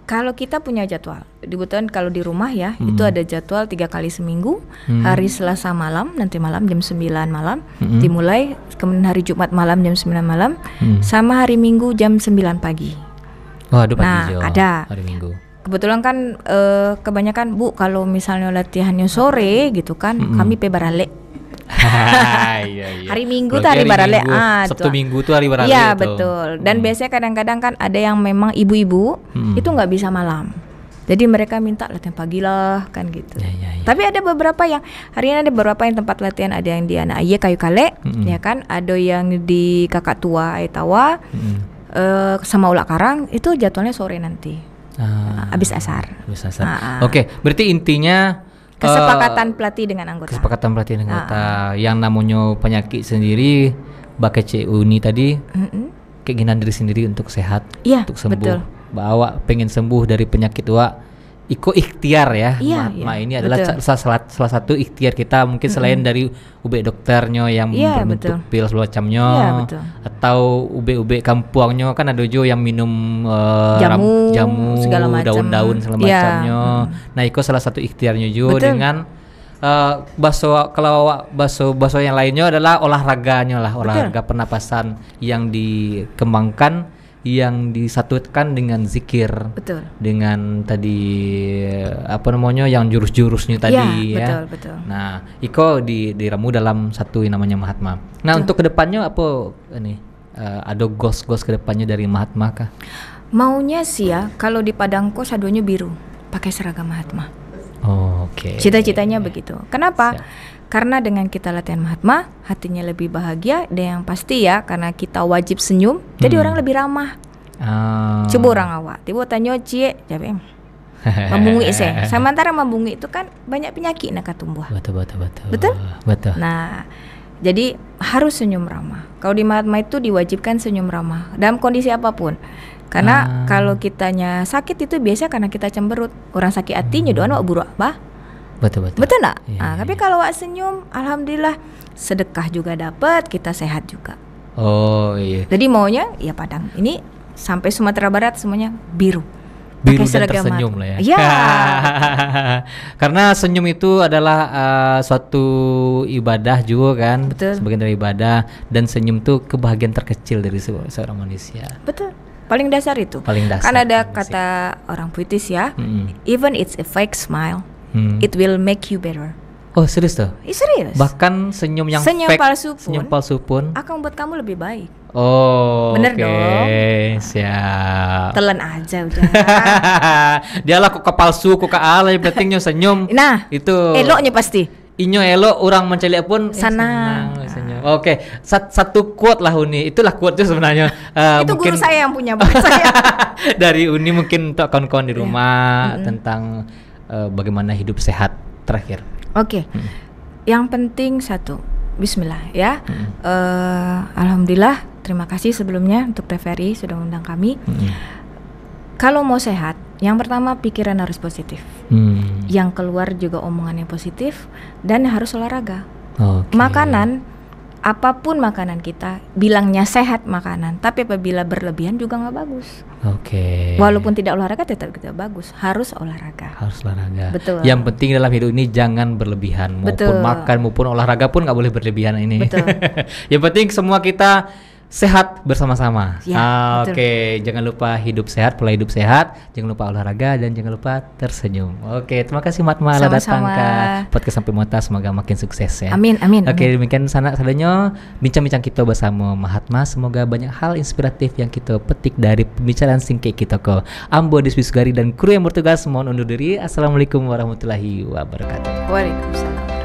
Kalau kita punya jadwal, kebetulan kalau di rumah ya, itu ada jadwal 3 kali seminggu. Hari Selasa malam, nanti malam jam 9 malam dimulai, kemudian hari Jumat malam jam 9 malam, sama hari Minggu jam 9 pagi. Oh, ada pagi ada hari Minggu. Kebetulan kan kebanyakan Bu kalau misalnya latihannya sore gitu kan, kami barale. Iya. Hari Minggu tuh hari barale. Sabtu Minggu tuh hari barale. Iya betul. Dan biasanya kadang-kadang kan ada yang memang ibu-ibu itu nggak bisa malam. Jadi mereka minta latihan pagi lah kan gitu. Ya. Tapi ada beberapa yang hari ini ada beberapa yang tempat latihan, ada yang di Anak Ayah Kayu Kale, ya kan. Ada yang di Kakak Tua Aitawa. sama Ula Karang itu jadwalnya sore nanti. Habis asar. Oke, berarti intinya kesepakatan pelatih dengan anggota. Yang namanya penyakit sendiri, bakai Uni tadi, keinginan diri sendiri untuk sehat, untuk sembuh. Betul. Bahwa pengen sembuh dari penyakit iko ikhtiar ya. Ini adalah salah satu ikhtiar kita, mungkin selain dari UB dokternya yang berbentuk pil semacamnya, atau UB kampungnya kan ada juga yang minum jamu segala macam, daun-daun segala macamnya. Nah, iko salah satu ikhtiarnya juga dengan baso yang lainnya adalah olahraganya lah, olahraga pernapasan yang dikembangkan, yang disatukan dengan zikir, dengan tadi yang jurus-jurusnya tadi ya. Betul. Nah, iko diramu dalam satu yang namanya Mahatma. Nah, untuk kedepannya apa ini? Ada goals kedepannya dari Mahatma kah? Maunya sih ya, kalau di Padangko sadonya biru, pakai seragam Mahatma. Oke. Cita-citanya begitu. Kenapa? Karena dengan kita latihan Mahatma, hatinya lebih bahagia, dan yang pasti ya, karena kita wajib senyum, jadi orang lebih ramah. Coba orang awak, tiba tanya cie, jawab mambungi saya. Sementara mambungi itu kan banyak penyakit nak tumbuh. Betul. Nah, jadi harus senyum ramah. Kalau di Mahatma itu diwajibkan senyum ramah dalam kondisi apapun. Karena kalau kitanya sakit itu biasa karena kita cemberut. Orang sakit hatinya doan wak buruk bah. Betul nak? Tapi kalau wak senyum, alhamdulillah sedekah juga dapat, kita sehat juga. Jadi maunya ya Padang ini sampai Sumatera Barat semuanya biru dan tersenyum lah ya. Karena senyum itu adalah suatu ibadah juga kan. Sebagian dari ibadah, dan senyum itu kebahagiaan terkecil dari seorang manusia. Betul. Paling dasar itu. Kan ada kata orang puitis ya, even it's a fake smile, it will make you better. Oh, serius tuh? Serius. Bahkan senyum yang fake, senyum palsu pun akan membuat kamu lebih baik. Bener dong. Siap. Telan aja udah. Dialah kok palsu, kok alay, pentingnya senyum. Nah, itu eloknya pasti. Inyo elok, orang mencari pun senang. Oke, satu quote lah Uni. Itulah quote itu sebenarnya. Itu guru saya yang punya, bukan saya. Dari Uni mungkin untuk kawan-kawan di rumah tentang bagaimana hidup sehat terakhir. Oke. Yang penting satu, bismillah ya. Alhamdulillah, terima kasih sebelumnya untuk TVRI sudah undang kami. Kalau mau sehat, yang pertama pikiran harus positif. Yang keluar juga omongan yang positif, dan harus olahraga. Makanan, apapun makanan kita, bilangnya sehat makanan, tapi apabila berlebihan juga nggak bagus. Walaupun tidak olahraga tetap tidak bagus, harus olahraga. Betul. Yang penting dalam hidup ini jangan berlebihan, maupun makan maupun olahraga pun nggak boleh berlebihan ini. Betul. Yang penting semua kita sehat bersama-sama. Oke, jangan lupa hidup sehat, pola hidup sehat, jangan lupa olahraga, dan jangan lupa tersenyum. Oke, terima kasih Mahatma telah datang ke podcast Sampai Mota, semoga makin sukses ya. Amin. Oke, demikian sadanya bincang-bincang kita bersama Mahatma, semoga banyak hal inspiratif yang kita petik dari pembicaraan singkat kita ke Ambo Diswisgari dan kru yang bertugas. Mohon undur diri. Assalamualaikum warahmatullahi wabarakatuh. Waalaikumsalam.